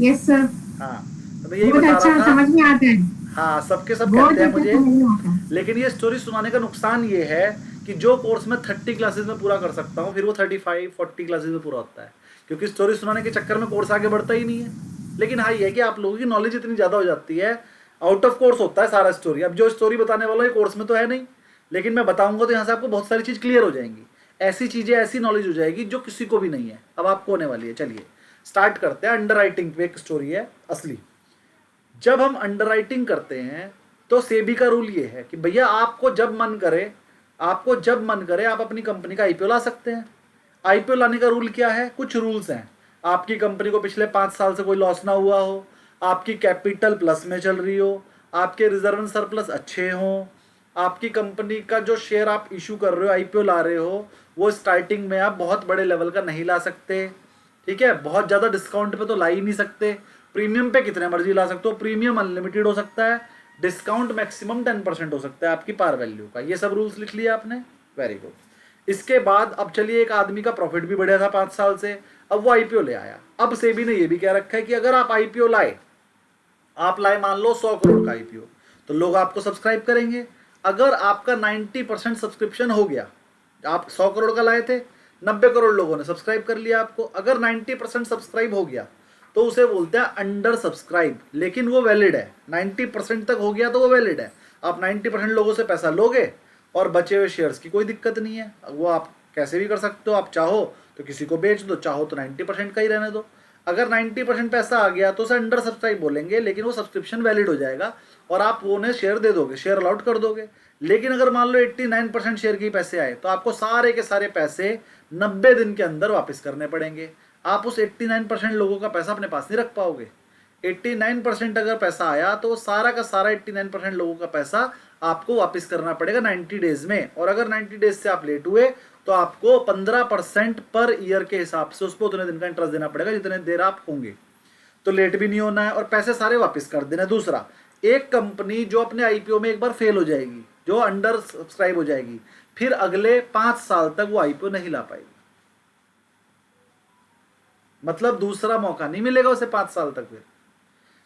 यस सर, हाँ, तो मैं यही बहुत बता अच्छा रहा था। समझ में आता है, हाँ, सबके सब बहुत कहते हैं अच्छा मुझे। समझ में आता है। लेकिन ये स्टोरी सुनाने का नुकसान ये है कि जो कोर्स में 30 क्लासेस में पूरा कर सकता हूँ, फिर वो 35-40 क्लासेस में पूरा होता है, क्योंकि स्टोरी सुनाने के चक्कर में कोर्स आगे बढ़ता ही नहीं है। लेकिन हाँ, ये है कि आप लोगों की नॉलेज इतनी ज़्यादा हो जाती है, आउट ऑफ कोर्स होता है सारा स्टोरी। अब जो स्टोरी बताने वाला है कोर्स में तो है नहीं, लेकिन मैं बताऊंगा तो यहाँ से आपको बहुत सारी चीज़ क्लियर हो जाएंगी, ऐसी चीज़ें, ऐसी नॉलेज हो जाएगी जो किसी को भी नहीं है। अब आपको होने वाली है। चलिए स्टार्ट करते हैं। अंडरराइटिंग पे एक स्टोरी है असली। जब हम अंडरराइटिंग करते हैं तो सेबी का रूल ये है कि भैया आपको जब मन करे आप अपनी कंपनी का आईपीओ ला सकते हैं। आईपीओ लाने का रूल क्या है? कुछ रूल्स हैं। आपकी कंपनी को पिछले 5 साल से कोई लॉस ना हुआ हो, आपकी कैपिटल प्लस में चल रही हो, आपके रिजर्व एंड सरप्लस अच्छे हों, आपकी कंपनी का जो शेयर आप इशू कर रहे हो, आईपीओ ला रहे हो, वो स्टार्टिंग में आप बहुत बड़े लेवल का नहीं ला सकते, ठीक है। बहुत ज़्यादा डिस्काउंट पे तो ला ही नहीं सकते। प्रीमियम पे कितने मर्जी ला सकते हो, प्रीमियम अनलिमिटेड हो सकता है, डिस्काउंट मैक्सिमम 10% हो सकता है आपकी पार वैल्यू का। ये सब रूल्स लिख लिया आपने, वेरी गुड। इसके बाद अब चलिए, एक आदमी का प्रॉफिट भी बढ़िया था 5 साल से, अब वो आईपीओ ले आया। अब सेबी ने ये भी कह रखा है कि अगर आप आईपीओ लाए, मान लो 100 करोड़ का आईपीओ, तो लोग आपको सब्सक्राइब करेंगे। अगर आपका 90% सब्सक्रिप्शन हो गया, आप 100 करोड़ का लाए थे, 90 करोड़ लोगों ने सब्सक्राइब कर लिया आपको, अगर 90% सब्सक्राइब हो गया तो उसे बोलते हैं अंडर सब्सक्राइब। लेकिन वो वैलिड है, 90% तक हो गया तो वो वैलिड है। आप 90% लोगों से पैसा लोगे और बचे हुए शेयर्स की कोई दिक्कत नहीं है, वो आप कैसे भी कर सकते हो। आप चाहो तो किसी को बेच दो, चाहो तो 90% का ही रहने दो। अगर 90% पैसा आ गया तो उसे अंडर सब्सक्राइब बोलेंगे, लेकिन वो सब्सक्रिप्शन वैलिड हो जाएगा और आप उन्हें शेयर दे दोगे, शेयर अलॉट कर दोगे। लेकिन अगर मान लो 89% शेयर के पैसे आए तो आपको सारे के सारे पैसे 90 दिन के अंदर वापस करने पड़ेंगे। आप उस 89% लोगों का पैसा अपने पास नहीं रख पाओगे। 89% अगर पैसा आया तो सारा का सारा 89% लोगों का पैसा आपको वापस करना पड़ेगा 90 डेज में। और अगर 90 डेज से आप लेट हुए तो आपको 15% पर ईयर के हिसाब से उसको उतने दिन का इंटरेस्ट देना पड़ेगा जितने देर आप होंगे। तो लेट भी नहीं होना है और पैसे सारे वापस कर देना। दूसरा, एक कंपनी जो अपने आईपीओ में एक बार फेल हो जाएगी, जो अंडर सब्सक्राइब हो जाएगी, फिर अगले 5 साल तक वो आईपीओ नहीं ला पाएगी। मतलब दूसरा मौका नहीं मिलेगा उसे 5 साल तक फिर।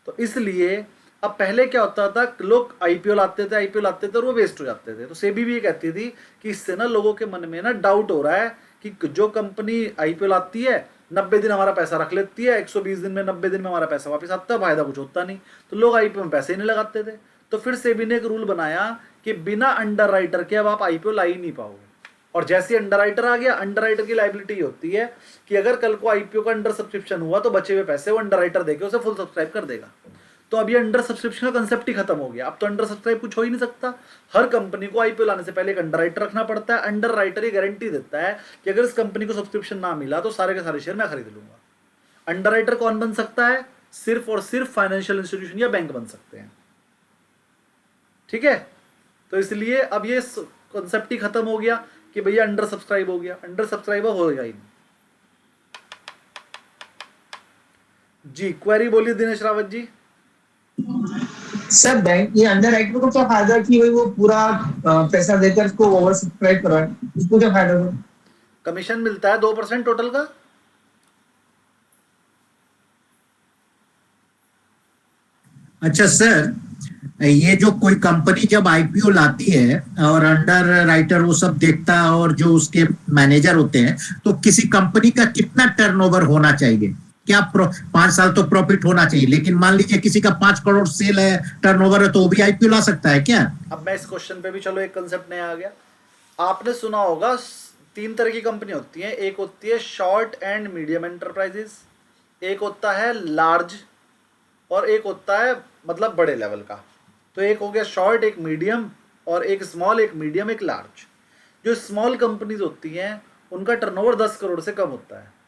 तो इसलिए अब पहले क्या होता था, लोग आईपीओ लाते थे और वो वेस्ट हो जाते थे। तो सेबी भी ये कहती थी कि इससे ना लोगों के मन में ना डाउट हो रहा है कि जो कंपनी आईपीओ लाती है 90 दिन हमारा पैसा रख लेती है, 120 दिन में 90 दिन में हमारा पैसा वापस आता है, फायदा कुछ होता नहीं, तो लोग आईपीओ में पैसे ही नहीं लगाते थे। तो फिर सेबी ने एक रूल बनाया कि बिना अंडर राइटर के अब आप आईपीओ ला ही नहीं पाओगे। और जैसे अंडर राइटर आ गया, अंडर राइटर की लाइबिलिटी होती है कि अगर कल को आईपीओ का अंडर सब्सक्रिप्शन हुआ तो बचे हुए पैसे वो अंडर राइटर देके उसे फुल सब्सक्राइब कर देगा। तो अब ये अंडर सब्सक्रिप्शन का कंसेप्ट ही खत्म हो गया। अब तो अंडर सब्सक्राइब कुछ हो ही नहीं सकता। हर कंपनी को आईपीओ लाने से पहले एक अंडर राइटर रखना पड़ता है। अंडर राइटर ये गारंटी देता है कि अगर इस कंपनी को सब्सक्रिप्शन ना मिला तो सारे के सारे शेयर मैं खरीद लूंगा। अंडर राइटर कौन बन सकता है? सिर्फ और सिर्फ फाइनेंशियल इंस्टीट्यूशन या बैंक बन सकते हैं। ठीक है, तो इसलिए अब ये कंसेप्ट ही खत्म हो गया कि भैया अंडर सब्सक्राइब हो गया, अंडर सब्सक्राइब होगा ही नहीं। जी क्वेरी बोलिए दिनेश रावत जी। सर बैंक ये अंडर राइटर को क्या फायदा कि भाई वो पूरा पैसा देकर उसको ओवर सब्सक्राइब करवाए, उसको क्या फायदा होगा? कमीशन मिलता है 2% टोटल का। अच्छा सर, ये जो कोई कंपनी जब आईपीओ लाती है और अंडर राइटर वो सब देखता है और जो उसके मैनेजर होते हैं, तो किसी कंपनी का कितना टर्नओवर होना चाहिए? क्या 5 साल तो प्रॉफिट होना चाहिए, लेकिन मान लीजिए किसी का 5 करोड़ सेल है, टर्नओवर है, तो वो भी आईपीओ ला सकता है क्या? अब मैं इस क्वेश्चन पे भी चलो एक कंसेप्ट नया आ गया। आपने सुना होगा 3 तरह की कंपनी होती है। एक होती है शॉर्ट एंड मीडियम एंटरप्राइजेस, एक होता है लार्ज, और एक होता है मतलब बड़े लेवल का। तो एक हो गया शॉर्ट, एक मीडियम, और एक स्मॉल, एक मीडियम, एक लार्ज। जो स्मॉल कंपनीज होती हैं उनका टर्नओवर 10 करोड़ से कम होता है।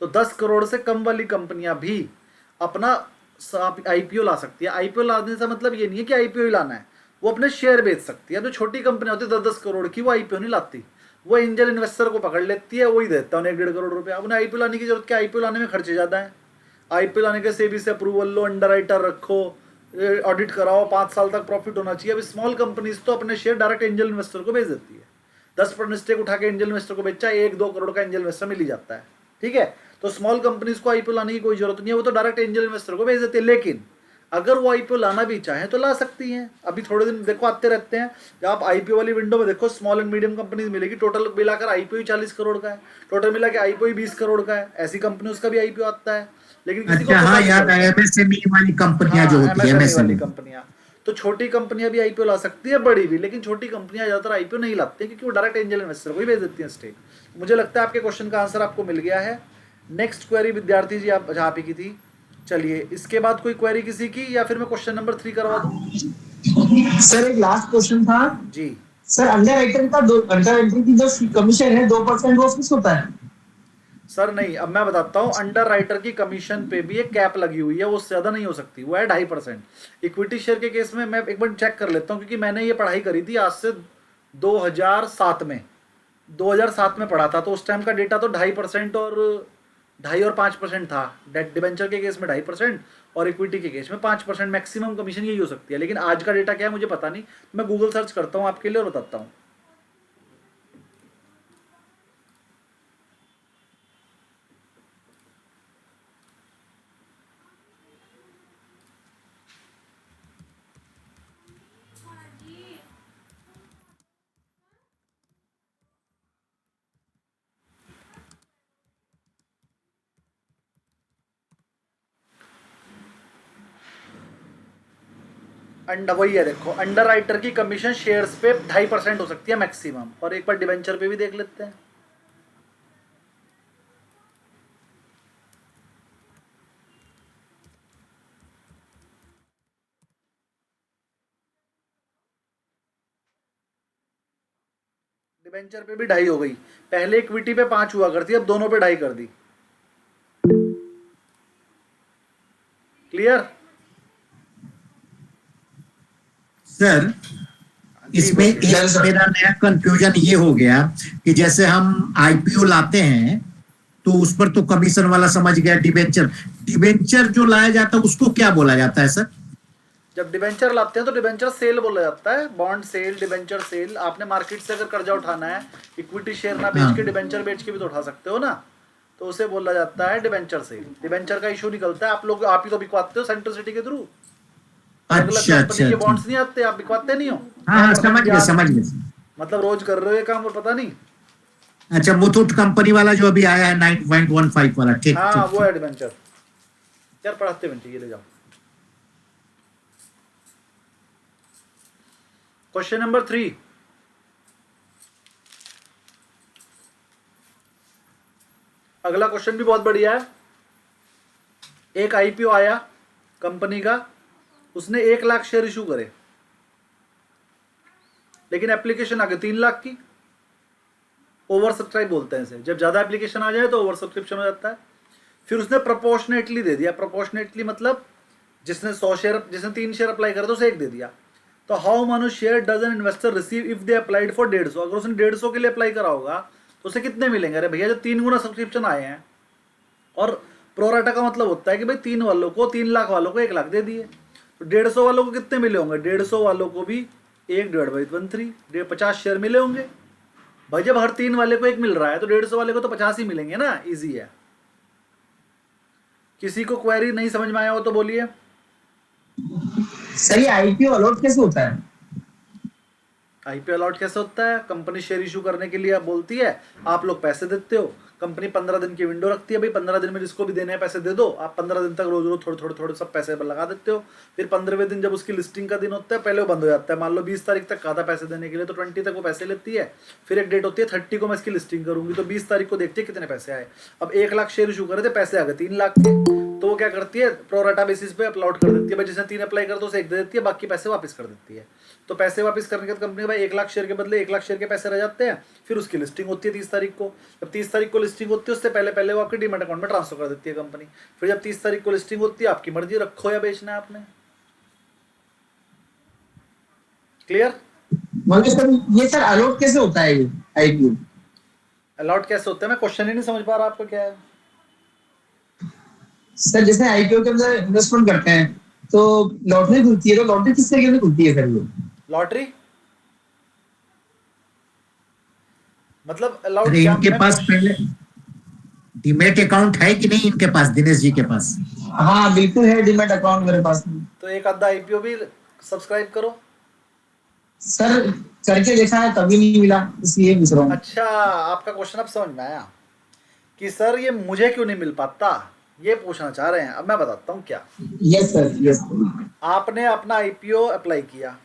तो 10 करोड़ से कम वाली कंपनियां भी अपना आईपीओ ला सकती है। आईपीओ लाने से मतलब ये नहीं है कि आईपीओ ही लाना है, वो अपने शेयर बेच सकती है। तो छोटी कंपनी होती है 10-10 करोड़ की, वो आईपीओ नहीं लाती, वो एंजल इन्वेस्टर को पकड़ लेती है, वही देता है उन्हें 1.5 करोड़ रुपया। उन्हें आईपीओ लाने की जरूरत क्या? आईपीओ लाने में खर्चे ज़्यादा है। आईपीओ लाने के सेबी से अप्रूवल लो, अंडर राइटर रखो, ऑडिट कराओ, 5 साल तक प्रॉफिट होना चाहिए। अब स्मॉल कंपनीज तो अपने शेयर डायरेक्ट एंजल इन्वेस्टर को बेच देती है। 10% स्टेक उठा के एंजल इन्वेस्टर को बेचा, 1-2 करोड़ का एंजल इन्वेस्टर मिल ही जाता है। ठीक है, तो स्मॉल कंपनीज को आईपीओ लाने की कोई जरूरत नहीं है, वो तो डायरेक्ट एंजल इन्वेस्टर को भेज देते हैं। लेकिन अगर वो आईपीओ लाना भी चाहें तो ला सकती हैं। अभी थोड़े दिन देखो आते रहते हैं, जब आप आईपीओ वाली विंडो में देखो स्मॉल एंड मीडियम कंपनीज मिलेगी, टोटल मिलाकर आईपीओ 40 करोड़ का है, टोटल मिला के आईपीओ 20 करोड़ का है। ऐसी कंपनी उसका भी आईपीओ आता है, लेकिन किसी को अच्छा, पता हाँ नहीं याद चलता। है, एमएसएमई वाली कंपनियां जो होती है, MSME वाली एमएसएमई। कंपनियां, तो छोटी कंपनियां भी आईपीओ ला सकती है, बड़ी भी, लेकिन छोटी कंपनियां ज्यादातर आईपीओ नहीं लाती हैं क्योंकि वो डायरेक्ट एंजल इन्वेस्टर को ही भेज देती हैं स्टेक। मुझे लगता है आपके क्वेश्चन का आंसर आपको मिल गया है। नेक्स्ट क्वेरी विद्यार्थी जी आप जहाँ पे की थी, चलिए इसके बाद कोई क्वेरी किसी की, या फिर मैं क्वेश्चन नंबर 3 करवा दूं? सर एक लास्ट क्वेश्चन था जी सर, अंडर राइटर का अंडर राइटर की जो कमीशन है 2% वो फिक्स होता है? सर नहीं, अब मैं बताता हूँ। अंडर राइटर की कमीशन पे भी एक कैप लगी हुई है, वो उससे ज्यादा नहीं हो सकती, वो है 2.5%। इक्विटी शेयर के केस में मैं एक बार चेक कर लेता हूँ, क्योंकि मैंने ये पढ़ाई करी थी आज से 2007 में, 2007 में पढ़ा था, तो उस टाइम का डेटा तो 2.5% और 2.5 और 5% था। डिबेंचर के केस में 2.5% और इक्विटी के केस में 5% मैक्सिमम कमीशन यही हो सकती है। लेकिन आज का डेटा क्या है मुझे पता नहीं, मैं गूगल सर्च करता हूँ आपके लिए और बताता हूँ। वही है, देखो अंडर राइटर की कमीशन शेयर्स पे 2.5% हो सकती है मैक्सिमम, और एक बार डिबेंचर पे भी देख लेते हैं। डिबेंचर पे भी 2.5 हो गई, पहले इक्विटी पे 5 हुआ करती, अब दोनों पे 2.5 कर दी। क्लियर? सर इसमें एक मेरा नया कंफ्यूजन ये हो गया कि जैसे हम आईपीओ लाते हैं तो उस पर तो कमीशन वाला समझ गया, डिबेंचर डिबेंचर जो लाया जाता है उसको क्या बोला जाता है सर? जब डिबेंचर लाते हैं तो डिबेंचर सेल बोला जाता है, बॉन्ड सेल, डिबेंचर सेल। आपने मार्केट से अगर कर्जा उठाना है, इक्विटी शेयर ना बेच के डिबेंचर बेच के भी तो उठा सकते हो ना, तो उसे बोला जाता है डिबेंचर सेल। डिबेंचर का इशू निकलता है, आप ही तो बिकवाते हो सेंट्रल सिटी के थ्रू। अच्छा अच्छा के बॉन्ड्स नहीं आते, आप बिकवाते नहीं हो। हाँ समझ गए समझ गए। मतलब रोज कर रहे हो ये काम और पता नहीं। अच्छा मुथूट कंपनी वाला जो अभी आया है 9.15 वाला, ठीक हाँ ठीक वो है डिबेंचर। यार पढ़ाते मिनट ये ले जाओ। क्वेश्चन नंबर 3, अगला क्वेश्चन भी बहुत बढ़िया है। एक आईपीओ आया कंपनी का, उसने 1 लाख शेयर इशू करे, लेकिन एप्लीकेशन आ गई 3 लाख की। ओवर सब्सक्राइब बोलते हैं इसे, जब ज्यादा एप्लीकेशन आ जाए तो ओवर सब्सक्रिप्शन हो जाता है। फिर उसने प्रोपोर्शनेटली दे दिया। प्रोपोर्शनेटली मतलब जिसने 100 शेयर, जिसने 3 शेयर अप्लाई करे तो उसे 1 दे दिया। तो how many share does an investor receive if they applied for 150? अगर उसने 150 के लिए अप्लाई करा होगा तो उसे कितने मिलेंगे? अरे भैया जब 3 गुना सब्सक्रिप्शन आए हैं, और प्रोराटा का मतलब होता है कि भाई 3 वालों को, 3 लाख वालों को 1 लाख दे दिए, तो 150 वालों को कितने मिले होंगे? 150 वालों को भी 1/13 50 शेयर मिले होंगे। भाई जब हर 3 वाले को 1 मिल रहा है तो 150 वाले को तो 50 ही मिलेंगे ना। इजी है। किसी को क्वेरी नहीं समझ में आया हो तो बोलिए। सर ये आईपीओ अलॉट कैसे होता है? आईपीओ अलॉट कैसे होता है? कंपनी शेयर इशू करने के लिए आप बोलती है, आप लोग पैसे देते हो। कंपनी 15 दिन की विंडो रखती है, भाई 15 दिन में जिसको भी देने हैं पैसे दे दो। आप 15 दिन तक रोज रोज थोड़े थोड़े थोड़े सब पैसे लगा देते हो। फिर 15वें दिन जब उसकी लिस्टिंग का दिन होता है, पहले वो बंद हो जाता है। मान लो 20 तारीख तक कहा था पैसे देने के लिए, तो 20 तक वो पैसे लेती है। फिर एक डेट होती है 30 को मैं इसकी लिस्टिंग करूंगी, तो 20 तारीख को देखती है कितने पैसे आए। अब 1 लाख शेयर इशू करे थे, पैसे आ गए 3 लाख के, तो वो क्या करती है? प्रोराटा बेसिस पे अपलोड कर देती है। भाई जिसने 3 अप्लाई कर तो उसे 1 दे देती है, बाकी पैसे वापस कर देती है। तो पैसे वापस करने के बाद कंपनी भाई 1 लाख शेयर के बदले 1 लाख शेयर के पैसे रह जाते हैं। फिर उसकी लिस्टिंग होती है 30 तारीख को। जब 30 तारीख को लिस्टिंग होती है, उससे पहले वो आपके डीमैट अकाउंट में ट्रांसफर कर देती है कंपनी। फिर जब 30 तारीख को लिस्टिंग होती है, आपकी मर्जी, रखो या बेचना है आपने। क्लियर? मतलब सर ये सर अलॉट कैसे होता है ये आईपीओ? अलॉट कैसे होता है? मैं क्वेश्चन ही नहीं समझ पा रहा आपका क्या है। सर जैसे आईपीओ के अंदर इन्वेस्टमेंट करते हैं तो लॉटरी खुलती है, तो लॉटरी किस तरीके से खुलती है सर ये? लॉटरी मतलब अलाउड अरे इनके पास पहले डीमेट अकाउंट है कि नहीं इनके पास, दिनेश जी के पास? हाँ बिल्कुल है डीमैट अकाउंट मेरे पास। तो एक आधा आईपीओ भी सब्सक्राइब करो। सर करके देखा है तभी नहीं मिला, इसलिए पूछ रहा हूँ। अच्छा, आपका क्वेश्चन अब समझ में आया कि सर ये मुझे क्यों नहीं मिल पाता, ये पूछना चाह रहे हैं। अब मैं बताता हूँ क्या। Yes sir yes. आपने अपना आईपीओ अप्लाई किया।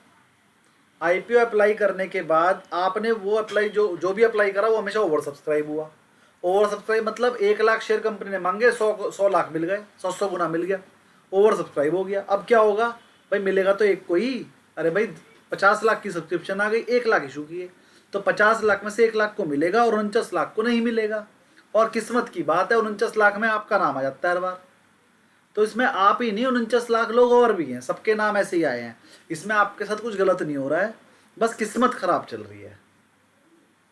आईपीओ अप्लाई करने के बाद आपने वो अप्लाई जो भी अप्लाई करा वो हमेशा ओवर सब्सक्राइब हुआ। ओवर सब्सक्राइब मतलब 1 लाख शेयर कंपनी ने मांगे, 100 लाख मिल गए, 100 गुना मिल गया, ओवर सब्सक्राइब हो गया। अब क्या होगा भाई? मिलेगा तो एक को ही। अरे भाई 50 लाख की सब्सक्रिप्शन आ गई, 1 लाख इशू किए, तो 50 लाख में से 1 लाख को मिलेगा और 49 लाख को नहीं मिलेगा। और किस्मत की बात है 49 लाख में आपका नाम आ जाता है हर बार। तो इसमें आप ही नहीं, 49 लाख लोग और भी हैं, सबके नाम ऐसे ही आए हैं। इसमें आपके साथ कुछ गलत नहीं हो रहा है, बस किस्मत खराब चल रही है।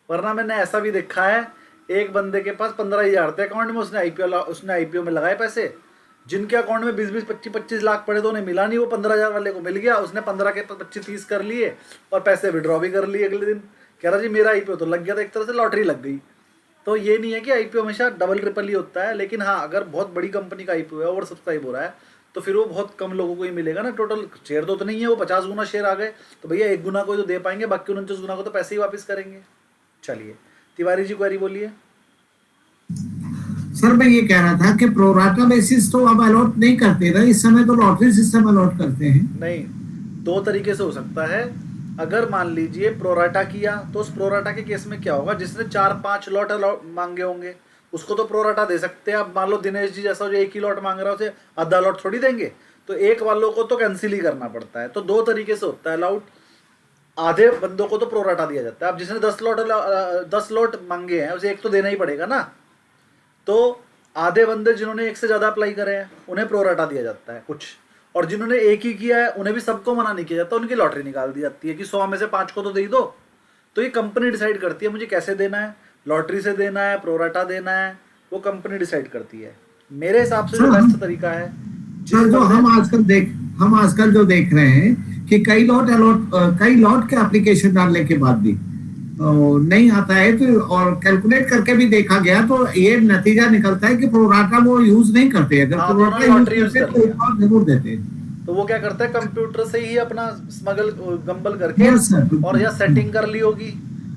वरना मैंने ऐसा भी देखा है, एक बंदे के पास 15,000 थे अकाउंट में, उसने आईपीओ में लगाए पैसे, जिनके अकाउंट में 20-20, 25-25 लाख पड़े तो उन्हें मिला नहीं, वो 15,000 वाले को मिल गया। उसने 15 के 25-30 कर लिए और पैसे विड्रॉ भी कर लिए अगले दिन। कह रहा जी मेरा आईपीओ तो लग गया था, एक तरह से लॉटरी लग गई। तो ये नहीं है कि आईपीओ हमेशा डबल ट्रिपल ही होता है, लेकिन हाँ अगर बहुत बड़ी कंपनी का आईपीओ है, ओवर सब्सक्राइब हो रहा है, तो फिर वो बहुत कम लोगों को ही मिलेगा ना। टोटल शेयर तो नहीं है, वो 50 गुना शेयर आ गए तो भैया 1 गुना को ही तो दे पाएंगे, बाकी 49 गुना को तो पैसे ही वापस करेंगे। चलिए तिवारी जी क्वेरी बोलिए। सर मैं ये कह रहा था कि प्रोराटा बेसिस तो अब अलॉट नहीं करते थे, इस समय तो लॉटरी सिस्टम अलॉट करते हैं। नहीं, 2 तरीके से हो सकता है। अगर मान लीजिए प्रोराटा किया तो उस प्रोराटा के केस में क्या होगा? जिसने 4-5 लॉट मांगे होंगे उसको तो प्रोराटा दे सकते हैं। अब मान लो दिनेश जी जैसा जो 1 ही लॉट मांग रहा है उसे आधा लॉट थोड़ी देंगे, तो 1 वालों को तो कैंसिल ही करना पड़ता है। तो 2 तरीके से होता है अलाउड। आधे बंदों को तो प्रोराटा दिया जाता है। अब जिसने 10 लॉट मांगे हैं उसे एक तो देना ही पड़ेगा ना, तो आधे बंदे जिन्होंने एक से ज़्यादा अप्लाई करे हैं उन्हें प्रोराटा दिया जाता है कुछ, और जिन्होंने एक ही किया है उन्हें भी सबको मना नहीं किया जाता, उनकी लॉटरी निकाल दी जाती है कि 100 में से 5 को तो दे ही दो। तो ये कंपनी डिसाइड करती है मुझे कैसे देना है, लॉटरी से देना है, प्रोराटा देना है, वो कंपनी डिसाइड करती है। मेरे हिसाब से जो बेस्ट तरीका है सर जो हम आजकल जो देख रहे हैं कि कई लॉट के एप्लीकेशन डालने के बाद भी नहीं आता है, तो और कैलकुलेट करके भी देखा गया तो ये नतीजा निकलता है कि प्रोराटा वो यूज नहीं करते, अगर हाँ, प्रोराटा लॉटरी यूज यूज करते करते तो जरूर देते हैं। तो वो क्या करता है कंप्यूटर से ही अपना स्मगल गंबल करके Yes, sir. और या सेटिंग कर ली होगी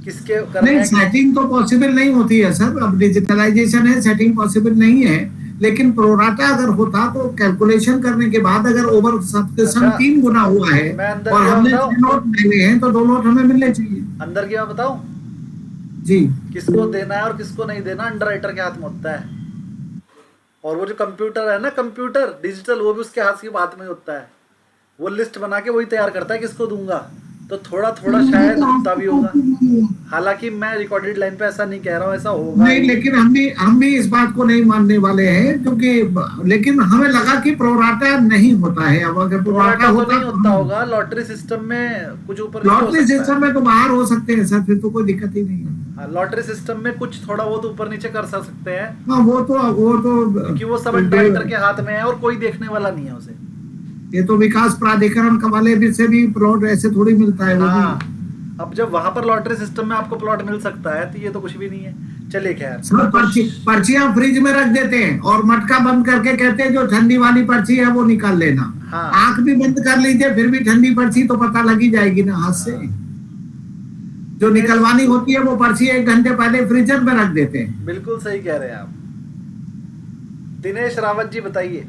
किसके करने नहीं, हैं सेटिंग तो पॉसिबल नहीं होती है सर, अब डिजिटलाइजेशन है, सेटिंग पॉसिबल नहीं है, लेकिन प्रोराटा अगर होता तो कैलकुलेशन करने के बाद अगर ओवर सब्सक्रिप्शन अच्छा, 3 गुना हुआ है मैं अंदर और क्या हमने बताऊं? 6 नोट मिले हैं तो 2 नोट हमें मिलने चाहिए। अंदर की मैं बताऊं जी किसको देना है और किसको नहीं देना अंडरराइटर के हाथ में होता है, और वो जो कंप्यूटर है ना, कंप्यूटर डिजिटल, वो भी उसके हाथ में होता है। वो लिस्ट बना के वही तैयार करता है किसको दूंगा, तो थोड़ा थोड़ा शायद होता भी होगा। हालांकि मैं रिकॉर्डेड लाइन पे ऐसा नहीं कह रहा हूँ, ऐसा होगा नहीं, ही। लेकिन हम भी इस बात को नहीं मानने वाले हैं, क्योंकि लेकिन हमें लगा कि प्रोराटा नहीं होता है। अब अगर प्रोराटा प्रोराटा तो होता नहीं होता होगा, लॉटरी सिस्टम में कुछ ऊपर नीचे हो लॉटरी सकता सिस्टम है। में तो बाहर हो सकते हैं सर, फिर तो कोई दिक्कत ही नहीं है। हाँ, लॉटरी सिस्टम में कुछ थोड़ा बहुत ऊपर नीचे कर सकते हैं, हाँ, वो तो क्योंकि वो सब अंडरराइटर के हाथ में है और कोई देखने वाला नहीं है उसे। ये तो विकास प्राधिकरण का वाले भी से भी प्लॉट ऐसे थोड़ी मिलता है वो हाँ, भी। अब जब वहां पर लॉटरी सिस्टम में आपको प्लॉट मिल सकता है तो ये तो कुछ भी नहीं है। चलिए खैर, सब पर्चियां फ्रिज में रख देते हैं और मटका बंद करके कहते हैं जो ठंडी वाली पर्ची है वो निकाल लेना। हाँ। आंख भी बंद कर लीजिए फिर भी ठंडी पर्ची तो पता लगी जाएगी ना हाथ से। जो निकलवानी होती है वो पर्ची 1 घंटे पहले फ्रीजर में रख देते हैं। बिल्कुल सही कह रहे हैं आप। दिनेश रावत जी बताइए।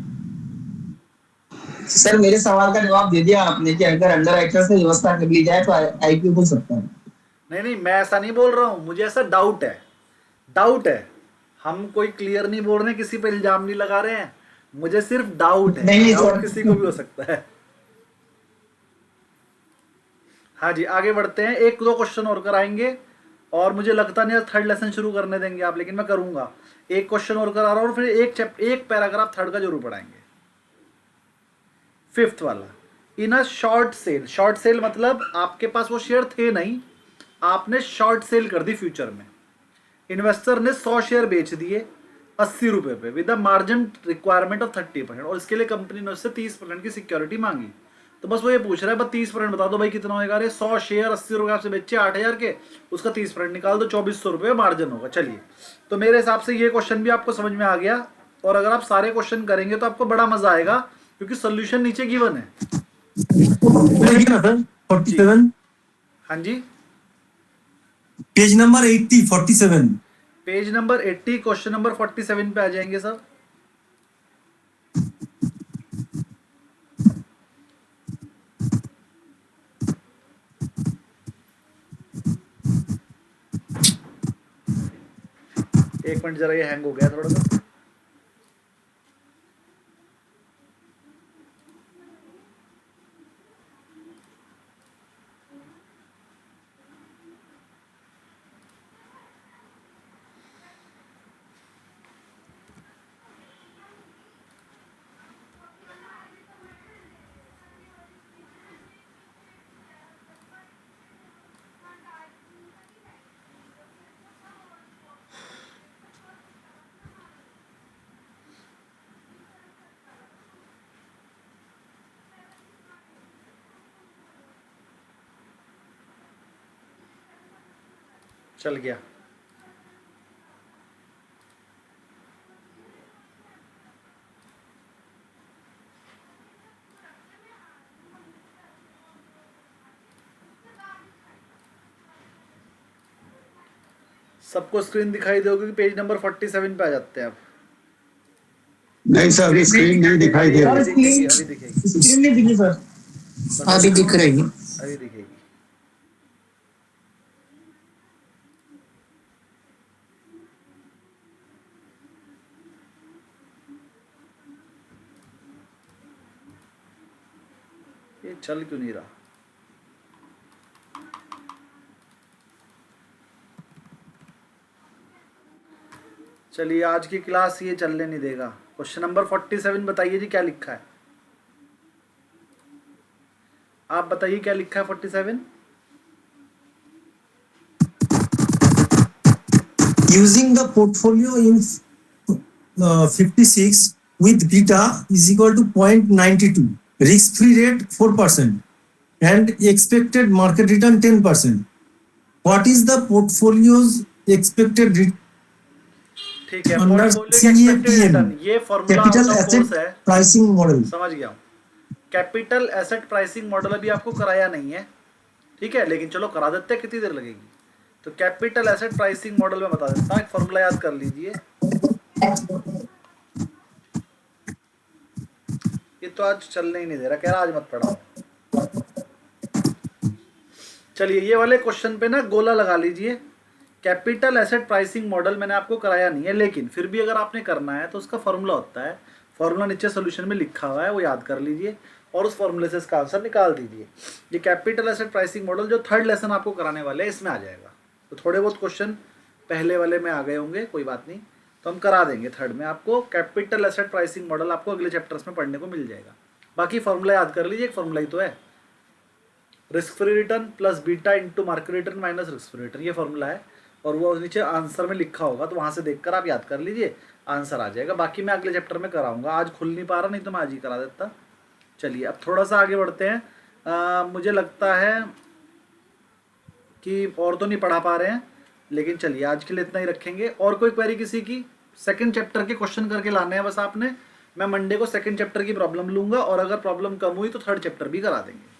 सर मेरे सवाल का जवाब दे दिया आपने कि अगर अंडर राइटर से व्यवस्था कर ली जाए तो आईक्यू हो सकता है। नहीं, मैं ऐसा नहीं बोल रहा हूँ, मुझे ऐसा डाउट है। हम कोई क्लियर नहीं बोल रहे, किसी पे इल्जाम नहीं लगा रहे हैं, मुझे सिर्फ डाउट है। नहीं, डाउट सर। किसी को भी हो सकता है। हाँ जी, आगे बढ़ते हैं, 1-2 क्वेश्चन और कराएंगे, और मुझे लगता नहीं थर्ड लेसन शुरू करने देंगे आप, लेकिन मैं करूंगा। एक क्वेश्चन और करा रहा हूँ, फिर एक पैराग्राफ थर्ड का जरूर पढ़ाएंगे। 5th वाला, इन अ शॉर्ट सेल मतलब आपके पास वो शेयर थे नहीं, आपने शॉर्ट सेल कर दी फ्यूचर में। इन्वेस्टर ने 100 शेयर बेच दिए 80 रुपए पे with the margin requirement of 30%, और इसके लिए कंपनी ने उससे 30% की सिक्योरिटी मांगी। तो बस वो ये पूछ रहा है, बस 30% बता दो भाई कितना होगा। अरे 100 शेयर 80 रुपए आपसे बेचे 8000 के, उसका 30% निकाल दो, 2400 रुपये मार्जिन होगा। चलिए, तो मेरे हिसाब से ये क्वेश्चन भी आपको समझ में आ गया, और अगर आप सारे क्वेश्चन करेंगे तो आपको बड़ा मजा आएगा, क्योंकि सोल्यूशन नीचे गिवन है। सर 47 हाँ जी, page number 80 47। Page number 80 question number 47 पे आ जाएंगे सब। एक मिनट, जरा ये हैंग हो गया थोड़ा सा। चल गया। सबको स्क्रीन दिखाई दोगी कि पेज नंबर 47 पे आ जाते हैं आप। नहीं सर, अभी स्क्रीन नहीं दिखाई दे सर रही। अभी दिखेगी, स्क्रीन नहीं दिखी सर। अभी दिख रही है। अभी दिखेगी। ये चल क्यों नहीं रहा? चलिए आज की क्लास ये चलने नहीं देगा। क्वेश्चन नंबर 47 बताइए जी क्या लिखा है, आप बताइए क्या लिखा है 47। Using the portfolio in 56 with beta is equal to 0.92, risk-free rate 4%, and expected market return 10%. What is the portfolio's expected return ठीक है, under portfolio expected return, CAPM, ये formula Capital out of course Asset है, Pricing Model? समझ गया हूँ। Capital asset pricing model अभी आपको कराया नहीं है, ठीक है, लेकिन चलो करा देते हैं, कितनी देर लगेगी। तो कैपिटल एसेट प्राइसिंग मॉडल में बता देता हूँ, एक फॉर्मूला याद कर लीजिए। ये तो आज चलने ही नहीं दे रहा, कह रहा आज मत पढ़ाओ। चलिए ये वाले क्वेश्चन पे ना गोला लगा लीजिए। कैपिटल एसेट प्राइसिंग मॉडल मैंने आपको कराया नहीं है, लेकिन फिर भी अगर आपने करना है तो उसका फॉर्मूला होता है, फॉर्मूला नीचे सोल्यूशन में लिखा हुआ है, वो याद कर लीजिए और उस फॉर्मूले से इसका आंसर निकाल दीजिए। ये कैपिटल एसेट प्राइसिंग मॉडल जो थर्ड लेसन आपको कराने वाले हैं इसमें आ जाएगा। तो थोड़े बहुत क्वेश्चन पहले वाले में आ गए होंगे, कोई बात नहीं, तो हम करा देंगे थर्ड में आपको। कैपिटल एसेट प्राइसिंग मॉडल आपको अगले चैप्टर्स में पढ़ने को मिल जाएगा। बाकी फॉर्मूला याद कर लीजिए, एक फॉर्मूला ही तो है, risk free return plus beta into market return minus risk free return, ये फॉर्मूला है और वो नीचे आंसर में लिखा होगा, तो वहाँ से देखकर आप याद कर लीजिए, आंसर आ जाएगा। बाकी मैं अगले चैप्टर में कराऊंगा, आज खुल नहीं पा रहा, नहीं तो मैं आज ही करा देता। चलिए अब थोड़ा सा आगे बढ़ते हैं। मुझे लगता है कि और तो नहीं पढ़ा पा रहे हैं, लेकिन चलिए आज के लिए इतना ही रखेंगे। और कोई क्वेरी किसी की? सेकंड चैप्टर के क्वेश्चन करके लाने हैं बस आपने। मैं मंडे को सेकंड चैप्टर की प्रॉब्लम लूंगा और अगर प्रॉब्लम कम हुई तो थर्ड चैप्टर भी करा देंगे।